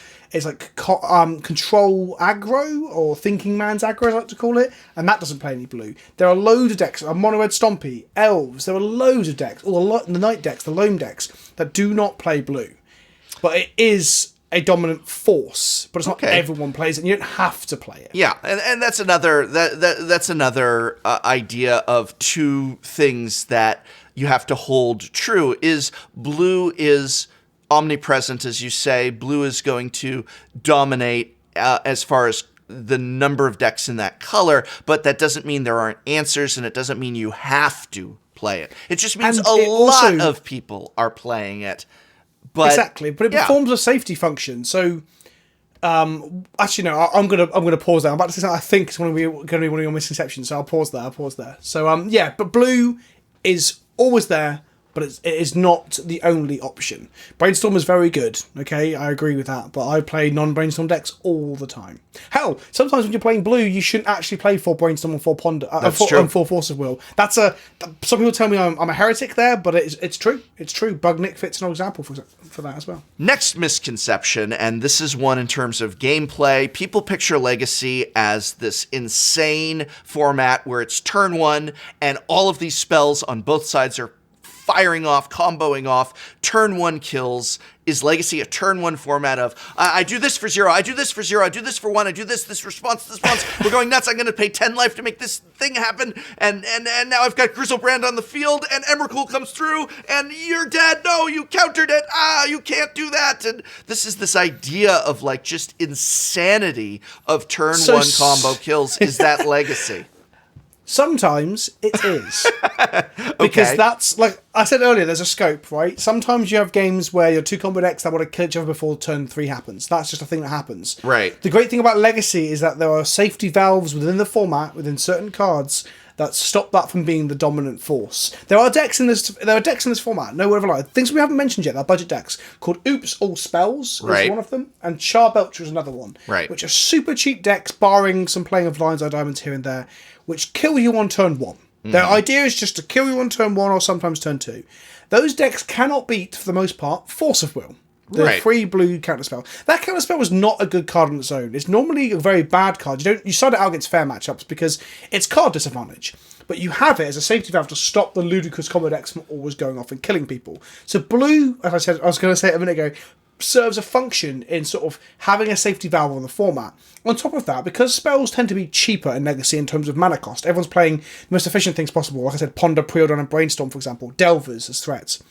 S2: aggro, or thinking man's aggro, I like to call it, and that doesn't play any blue. There are loads of decks, Mono Red Stompy, Elves, there are loads of decks, all the night decks, the loam decks, that do not play blue. But it is a dominant force, but it's not everyone plays it, and you don't have to play it.
S1: Yeah, and that's another that's another idea of two things that you have to hold true. Is blue is omnipresent, as you say. Blue is going to dominate as far as the number of decks in that color, but that doesn't mean there aren't answers, and it doesn't mean you have to play it. It just means a lot of people are playing it. But,
S2: exactly, but it performs a safety function. So, actually, no, I'm gonna pause there. I'm about to say something I think is going to be one of your misconceptions. So I'll pause there. So, but blue is always there, but it is not the only option. Brainstorm is very good. Okay, I agree with that. But I play non-Brainstorm decks all the time. Hell, sometimes when you're playing blue, you shouldn't actually play 4 Brainstorm and 4 Ponder and 4 Force of Will. Some people tell me I'm a heretic there, but it's true. It's true. Bugnick fits an example for that as well.
S1: Next misconception, and this is one in terms of gameplay. People picture Legacy as this insane format where it's turn one and all of these spells on both sides are firing off, comboing off, turn one kills. Is Legacy a turn one format of, I do this for 0, I do this for 0, I do this for 1, I do this response, we're going nuts, I'm going to pay 10 life to make this thing happen, and now I've got Grizzlebrand on the field, and Emrakul comes through, and you're dead, no, you countered it, you can't do that, and this idea of like just insanity of turn one combo kills. Is that Legacy?
S2: Sometimes it is. Because that's, like I said earlier, there's a scope, right? Sometimes you have games where your two combo decks that want to kill each other before turn 3 happens. That's just a thing that happens.
S1: Right.
S2: The great thing about Legacy is that there are safety valves within the format, within certain cards, that stop that from being the dominant force. There are decks in this format, no word of a lie. Things we haven't mentioned yet, they're budget decks, called Oops All Spells is one of them, and Charbelcher is another one.
S1: Right.
S2: Which are super cheap decks, barring some playing of Lions Eye Diamonds here and there, which kill you on turn 1. Their idea is just to kill you on turn 1 or sometimes turn 2. Those decks cannot beat, for the most part, Force of Will. The free blue counterspell. That counterspell is not a good card on its own. It's normally a very bad card. You side it out against fair matchups because it's card disadvantage. But you have it as a safety valve to stop the ludicrous combo decks from always going off and killing people. So blue, as I was going to say a minute ago, serves a function in sort of having a safety valve on the format. On top of that, because spells tend to be cheaper in Legacy in terms of mana cost, everyone's playing the most efficient things possible. Like I said, Ponder, Preordain, and Brainstorm, for example. Delvers as threats.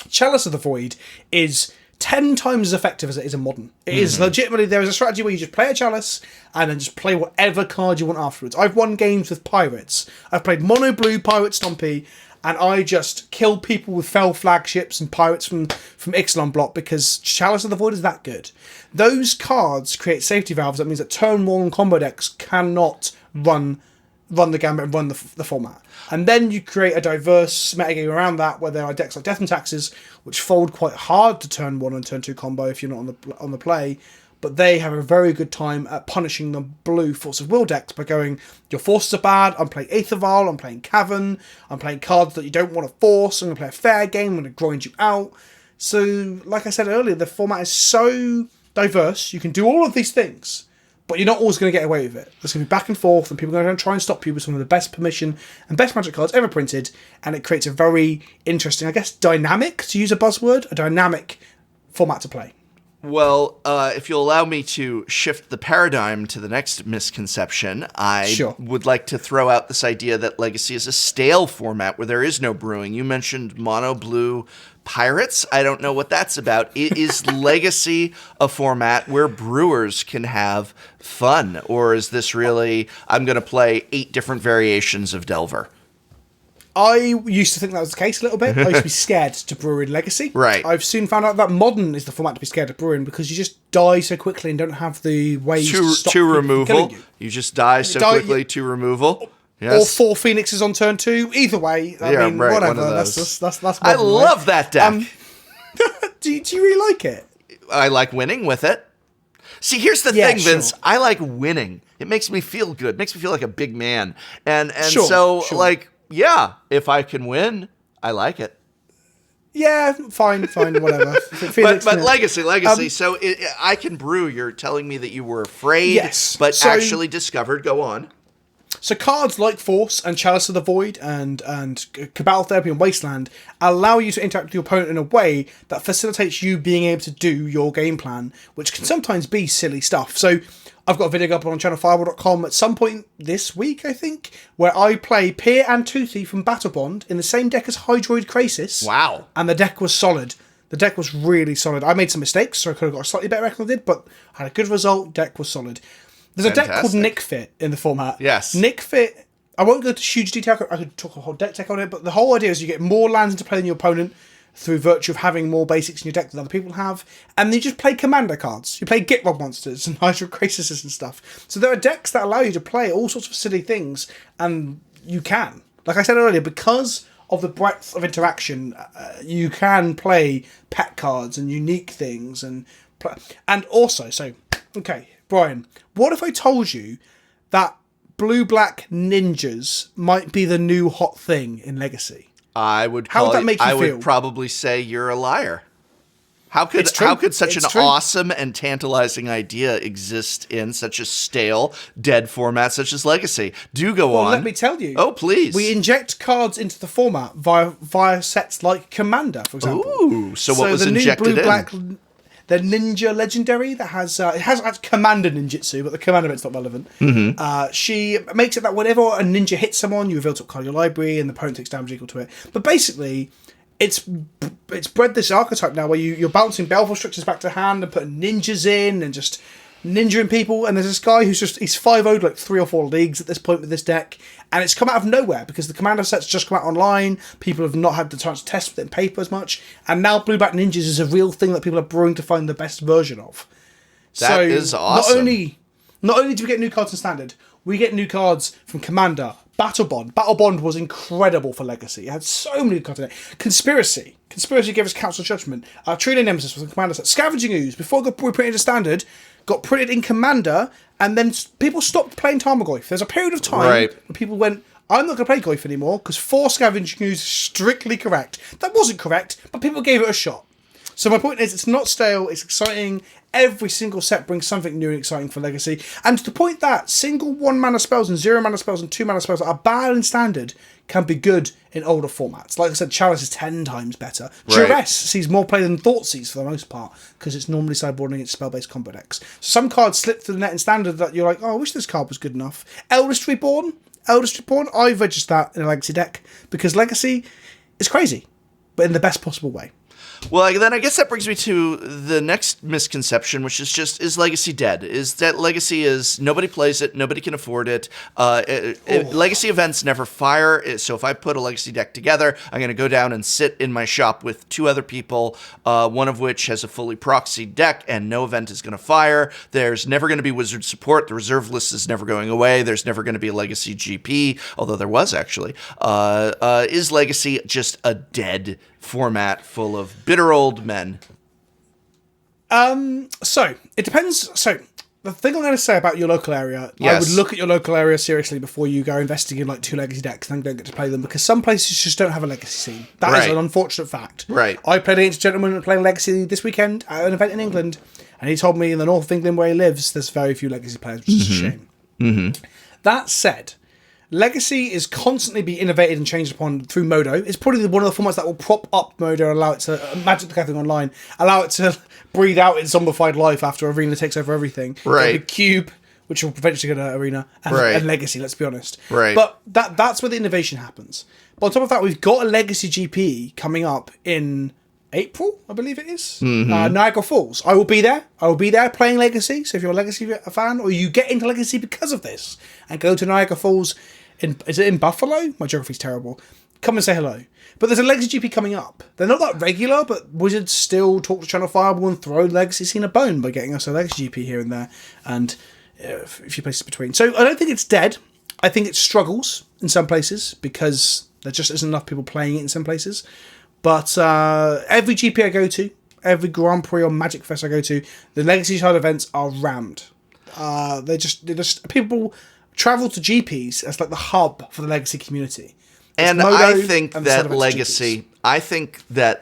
S2: Chalice of the Void is 10 times as effective as it is in Modern. It is legitimately, there is a strategy where you just play a Chalice and then just play whatever card you want afterwards. I've won games with Pirates. I've played Mono Blue Pirate Stompy, and I just kill people with fell flagships and pirates from Ixalan block because Chalice of the Void is that good. Those cards create safety valves. That means that turn 1 combo decks cannot run the gambit and run the format. And then you create a diverse metagame around that, where there are decks like Death and Taxes, which fold quite hard to turn 1 and turn 2 combo if you're not on the play. But they have a very good time at punishing the blue Force of Will decks by going, your forces are bad, I'm playing Aether Vial, I'm playing Cavern, I'm playing cards that you don't want to force, I'm going to play a fair game, I'm going to grind you out. So, like I said earlier, the format is so diverse, you can do all of these things, but you're not always going to get away with it. There's going to be back and forth, and people are going to try and stop you with some of the best permission and best magic cards ever printed, and it creates a very interesting, I guess, dynamic, to use a buzzword, a dynamic format to play.
S1: Well, if you'll allow me to shift the paradigm to the next misconception, I would like to throw out this idea that Legacy is a stale format where there is no brewing. You mentioned Mono Blue Pirates. I don't know what that's about. Is Legacy a format where brewers can have fun? Or is this really, I'm going to play 8 different variations of Delver?
S2: I used to think that was the case a little bit. I used to be scared to brew in Legacy.
S1: Right.
S2: I've soon found out that Modern is the format to be scared of brewing because you just die so quickly and don't have the ways to stop
S1: to
S2: people
S1: removal.
S2: from killing you.
S1: You just die so quickly to removal.
S2: Yes. Or 4 Phoenixes on turn 2. Either way, I mean,
S1: right,
S2: whatever.
S1: One of
S2: That's Modern,
S1: I love that deck.
S2: Do you really like it?
S1: I like winning with it. See, here's the thing, Vince. I like winning. It makes me feel good. It makes me feel like a big man. And like, yeah, if I can win, I like it.
S2: Yeah, fine, whatever.
S1: but Legacy. So I can brew. You're telling me that you were afraid, but actually discovered. Go on.
S2: So cards like Force and Chalice of the Void and Cabal Therapy and Wasteland allow you to interact with your opponent in a way that facilitates you being able to do your game plan, which can sometimes be silly stuff. So I've got a video up on channelfireball.com at some point this week, I think, where I play Peer and Toothy from Battle Bond in the same deck as Hydroid Krasis.
S1: Wow.
S2: And the deck was solid. The deck was really solid. I made some mistakes, so I could have got a slightly better record than I did, but I had a good result. Deck was solid. There's a deck called Nick Fit in the format.
S1: Yes.
S2: Nick Fit, I won't go into huge detail. I could talk a whole deck on it, but the whole idea is you get more lands into play than your opponent through virtue of having more basics in your deck than other people have, and you just play commander cards. You play Gitrog monsters and Hydro Krasis and stuff. So there are decks that allow you to play all sorts of silly things, and you can. Like I said earlier, because of the breadth of interaction, you can play pet cards and unique things, and also, okay, Brian, what if I told you that blue-black ninjas might be the new hot thing in Legacy?
S1: How would that make you feel? I would probably say you're a liar. How could such an awesome and tantalizing idea exist in such a stale, dead format such as Legacy? Do go on.
S2: Let me tell you.
S1: Oh, please.
S2: We inject cards into the format via sets like Commander, for example.
S1: Ooh, so what was injected in?
S2: Blue-black, the Ninja Legendary that has it has Commander Ninjutsu, but the Commander bit's not relevant.
S1: Mm-hmm.
S2: She makes it that whenever a ninja hits someone, you reveal top card of your library, and the opponent takes damage equal to it. But basically, it's bred this archetype now where you're bouncing Baleful Structures back to hand and putting ninjas in and just ninjaing people, and there's this guy who's he's 5-0'd like 3 or 4 leagues at this point with this deck, and it's come out of nowhere because the commander set's just come out online. People have not had the chance to test with it in paper as much, and now Blueback Ninjas is a real thing that people are brewing to find the best version of.
S1: That is awesome.
S2: Not only do we get new cards in Standard, we get new cards from Commander. Battle Bond. Battle Bond was incredible for Legacy. It had so many cards in it. Conspiracy gave us Council Judgment. Trillion Nemesis was the Commander set. Scavenging Ooze, before it got printed into Standard, got printed in Commander, and then people stopped playing Tarmogoyf. There's a period of time when people went, I'm not going to play Goyf anymore, because 4 Scavenging Ooze is strictly correct. That wasn't correct, but people gave it a shot. So my point is, it's not stale, it's exciting. Every single set brings something new and exciting for Legacy. And to the point that single 1-mana spells and 0-mana spells and 2-mana spells that are bad in Standard can be good in older formats. Like I said, Chalice is 10 times better. Duress sees more play than Thoughtseize for the most part, because it's normally sideboarding its spell-based combo decks. So some cards slip through the net in Standard that you're like, oh, I wish this card was good enough. Eldest Reborn, I've registered that in a Legacy deck, because Legacy is crazy, but in the best possible way.
S1: Well, then I guess that brings me to the next misconception, which is just, is Legacy dead? Is that Legacy is, nobody plays it, nobody can afford it. Legacy events never fire, so if I put a Legacy deck together, I'm going to go down and sit in my shop with 2 other people, one of which has a fully proxied deck, and no event is going to fire. There's never going to be Wizard support. The reserve list is never going away. There's never going to be a Legacy GP, although there was actually. Is Legacy just a dead format full of bitter old men?
S2: So it depends. So the thing I'm going to say about your local area, I would look at your local area seriously before you go investing in like 2 Legacy decks and don't get to play them, because some places just don't have a Legacy scene. That is an unfortunate fact.
S1: Right.
S2: I played against a gentleman playing Legacy this weekend at an event in England, and he told me in the north of England where he lives, there's very few Legacy players, which is a shame. Mm-hmm. That said, Legacy is constantly being innovated and changed upon through Modo. It's probably one of the formats that will prop up Modo and allow it to, Magic the Gathering Online, allow it to breathe out its zombified life after Arena takes over everything.
S1: Right.
S2: The Cube, which will eventually go to Arena, and Legacy, let's be honest.
S1: Right.
S2: But that's where the innovation happens. But on top of that, we've got a Legacy GP coming up in April, I believe it is. Niagara Falls. I will be there. I will be there playing Legacy. So if you're a Legacy fan, or you get into Legacy because of this, and go to Niagara Falls, is it in Buffalo? My geography's terrible. Come and say hello. But there's a Legacy GP coming up. They're not that regular, but Wizards still talk to Channel Fireball and throw Legacy scene a bone by getting us a Legacy GP here and there, and a few places between. So I don't think it's dead. I think it struggles in some places because there just isn't enough people playing it in some places. But every GP I go to, every Grand Prix or Magic Fest I go to, the Legacy side events are rammed. They're just people travel to GPs as like the hub for the Legacy community.
S1: And I think that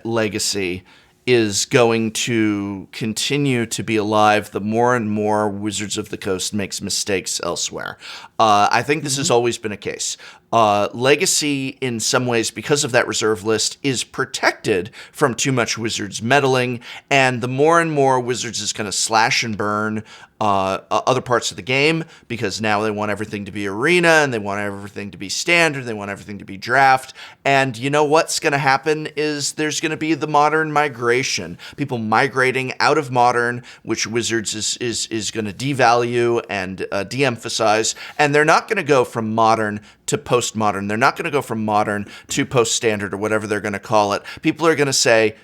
S1: Legacy is going to continue to be alive the more and more Wizards of the Coast makes mistakes elsewhere. I think this has always been a case. Legacy, in some ways, because of that reserve list, is protected from too much Wizards meddling, and the more and more Wizards is going to slash and burn other parts of the game, because now they want everything to be Arena, and they want everything to be Standard, they want everything to be Draft, and you know what's going to happen is there's going to be the Modern migration. People migrating out of Modern, which Wizards is going to devalue and de-emphasize, and they're not going to go from Modern to Postmodern. They're not going to go from Modern to Post-Standard or whatever they're going to call it. People are going to say,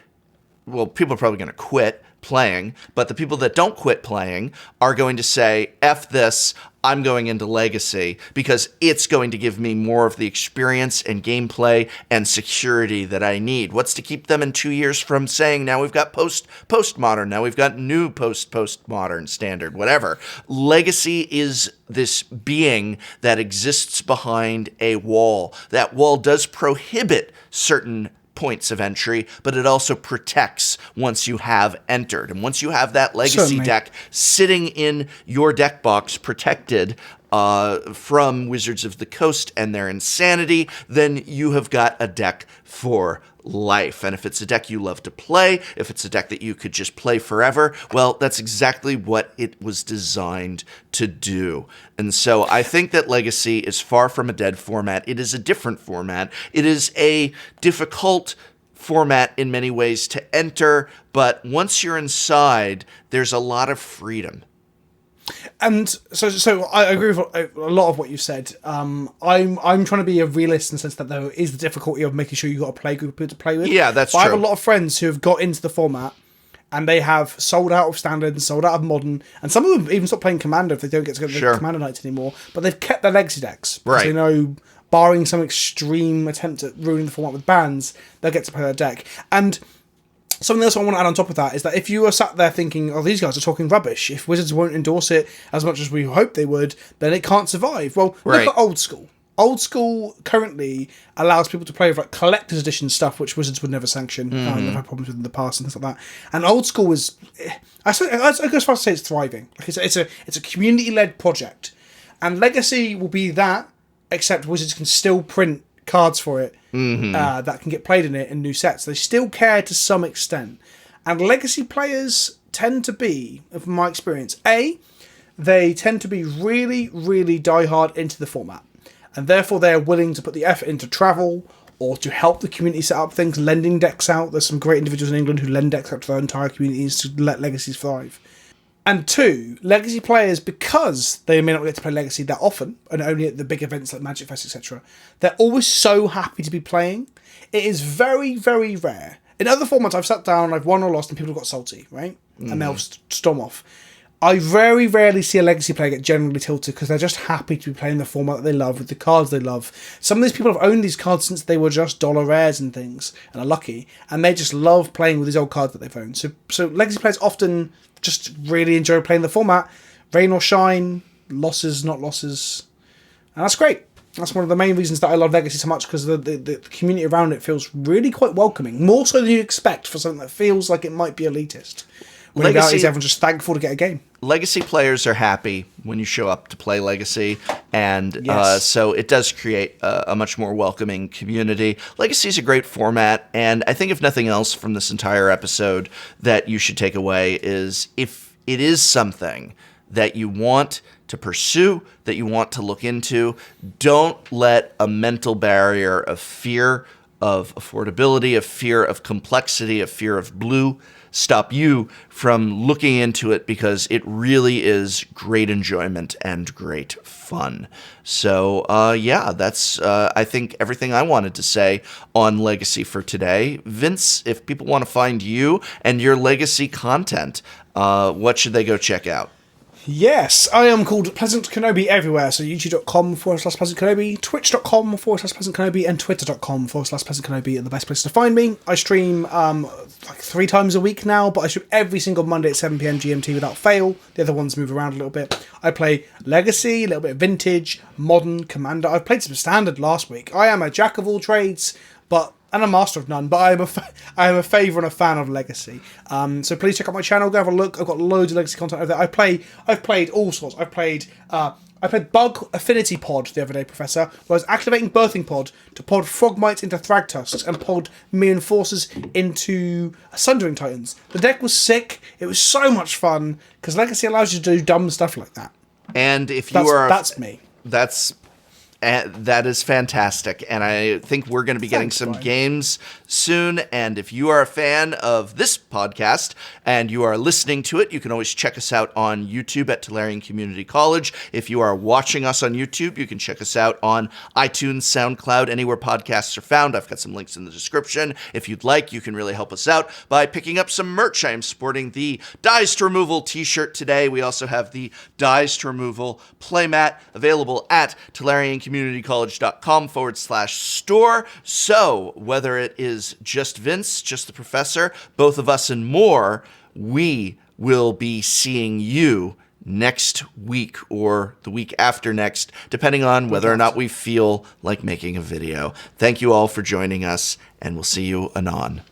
S1: well, people are probably going to quit playing, but the people that don't quit playing are going to say, F this, I'm going into Legacy because it's going to give me more of the experience and gameplay and security that I need. What's to keep them in 2 years from saying, now we've got postmodern, now we've got new postmodern, Standard, whatever. Legacy is this being that exists behind a wall. That wall does prohibit certain points of entry, but it also protects once you have entered. And once you have that Legacy deck sitting in your deck box protected from Wizards of the Coast and their insanity, then you have got a deck for life. And if it's a deck you love to play, if it's a deck that you could just play forever, well, that's exactly what it was designed to do. And so I think that Legacy is far from a dead format. It is a different format. It is a difficult format in many ways to enter, but once you're inside, there's a lot of freedom.
S2: And so I agree with a lot of what you said. I'm trying to be a realist in the sense that there is the difficulty of making sure you've got a play group of people to play with.
S1: Yeah, that's
S2: but
S1: true.
S2: I have a lot of friends who have got into the format and they have sold out of standard and sold out of modern, and some of them even stop playing Commander if they don't get to go to the Commander nights anymore. But they've kept their legacy decks because they know, barring some extreme attempt at ruining the format with bans, they'll get to play their deck. And something else I want to add on top of that is that if you are sat there thinking, oh, these guys are talking rubbish, if Wizards won't endorse it as much as we hope they would, then it can't survive. Well, look at Old School. Old School currently allows people to play with like collector's edition stuff, which Wizards would never sanction. They've had problems with in the past and things like that. And Old School is, I go as far as to say it's thriving. Like it's a community-led project. And Legacy will be that, except Wizards can still print cards for it that can get played in it in new sets. They still care to some extent. And Legacy players tend to be, from my experience, they tend to be really, really diehard into the format. And therefore they are willing to put the effort into travel or to help the community set up things, lending decks out. There's some great individuals in England who lend decks out to their entire communities to let Legacies thrive. And 2, Legacy players, because they may not get to play Legacy that often, and only at the big events like Magic Fest, etc., they're always so happy to be playing. It is very, very rare. In other formats, I've sat down, I've won or lost, and people have got salty, right? And they'll storm off. I very rarely see a Legacy player get generally tilted because they're just happy to be playing the format that they love with the cards they love. Some of these people have owned these cards since they were just dollar rares and things and are lucky, and they just love playing with these old cards that they've owned. So Legacy players often just really enjoy playing the format. Rain or shine, losses, not losses. And that's great. That's one of the main reasons that I love Legacy so much, because the community around it feels really quite welcoming. More so than you expect for something that feels like it might be elitist. When Legacy, everyone's just thankful to get a game.
S1: Legacy players are happy when you show up to play Legacy, and so it does create a much more welcoming community. Legacy is a great format, and I think if nothing else from this entire episode that you should take away is, if it is something that you want to pursue, that you want to look into, don't let a mental barrier of fear of affordability, of fear of complexity, of fear of blue stop you from looking into it, because it really is great enjoyment and great fun. So, that's, I think, everything I wanted to say on Legacy for today. Vince, if people want to find you and your Legacy content, what should they go check out?
S2: Yes, I am called Pleasant Kenobi everywhere. So youtube.com/Pleasant Kenobi, twitch.com/Pleasant Kenobi, and twitter.com/Pleasant Kenobi are the best places to find me. I stream like 3 times a week now, but I stream every single Monday at 7 p.m. GMT without fail. The other ones move around a little bit. I play Legacy, a little bit of Vintage, Modern, Commander. I played some Standard last week. I am a jack of all trades, and a master of none, but I am a favour and a fan of Legacy. So please check out my channel, go have a look. I've got loads of Legacy content over there. I've played all sorts. I played Bug Affinity Pod the other day, Professor, where I was activating Birthing Pod to pod Frogmites into Thragtusks and pod Mirran Forces into Sundering Titans. The deck was sick. It was so much fun, because Legacy allows you to do dumb stuff like that.
S1: And if
S2: that's me.
S1: That is fantastic, and I think we're going to be getting some games soon. And if you are a fan of this podcast and you are listening to it, you can always check us out on YouTube at Tolarian Community College. If you are watching us on YouTube, you can check us out on iTunes, SoundCloud, anywhere podcasts are found. I've got some links in the description. If you'd like, you can really help us out by picking up some merch. I am sporting the Dies to Removal t-shirt today. We also have the Dies to Removal playmat available at TolarianCommunityCollege.com/store. So whether it is just Vince, just the professor, both of us, and more, we will be seeing you next week or the week after next, depending on whether or not we feel like making a video. Thank you all for joining us, and we'll see you anon.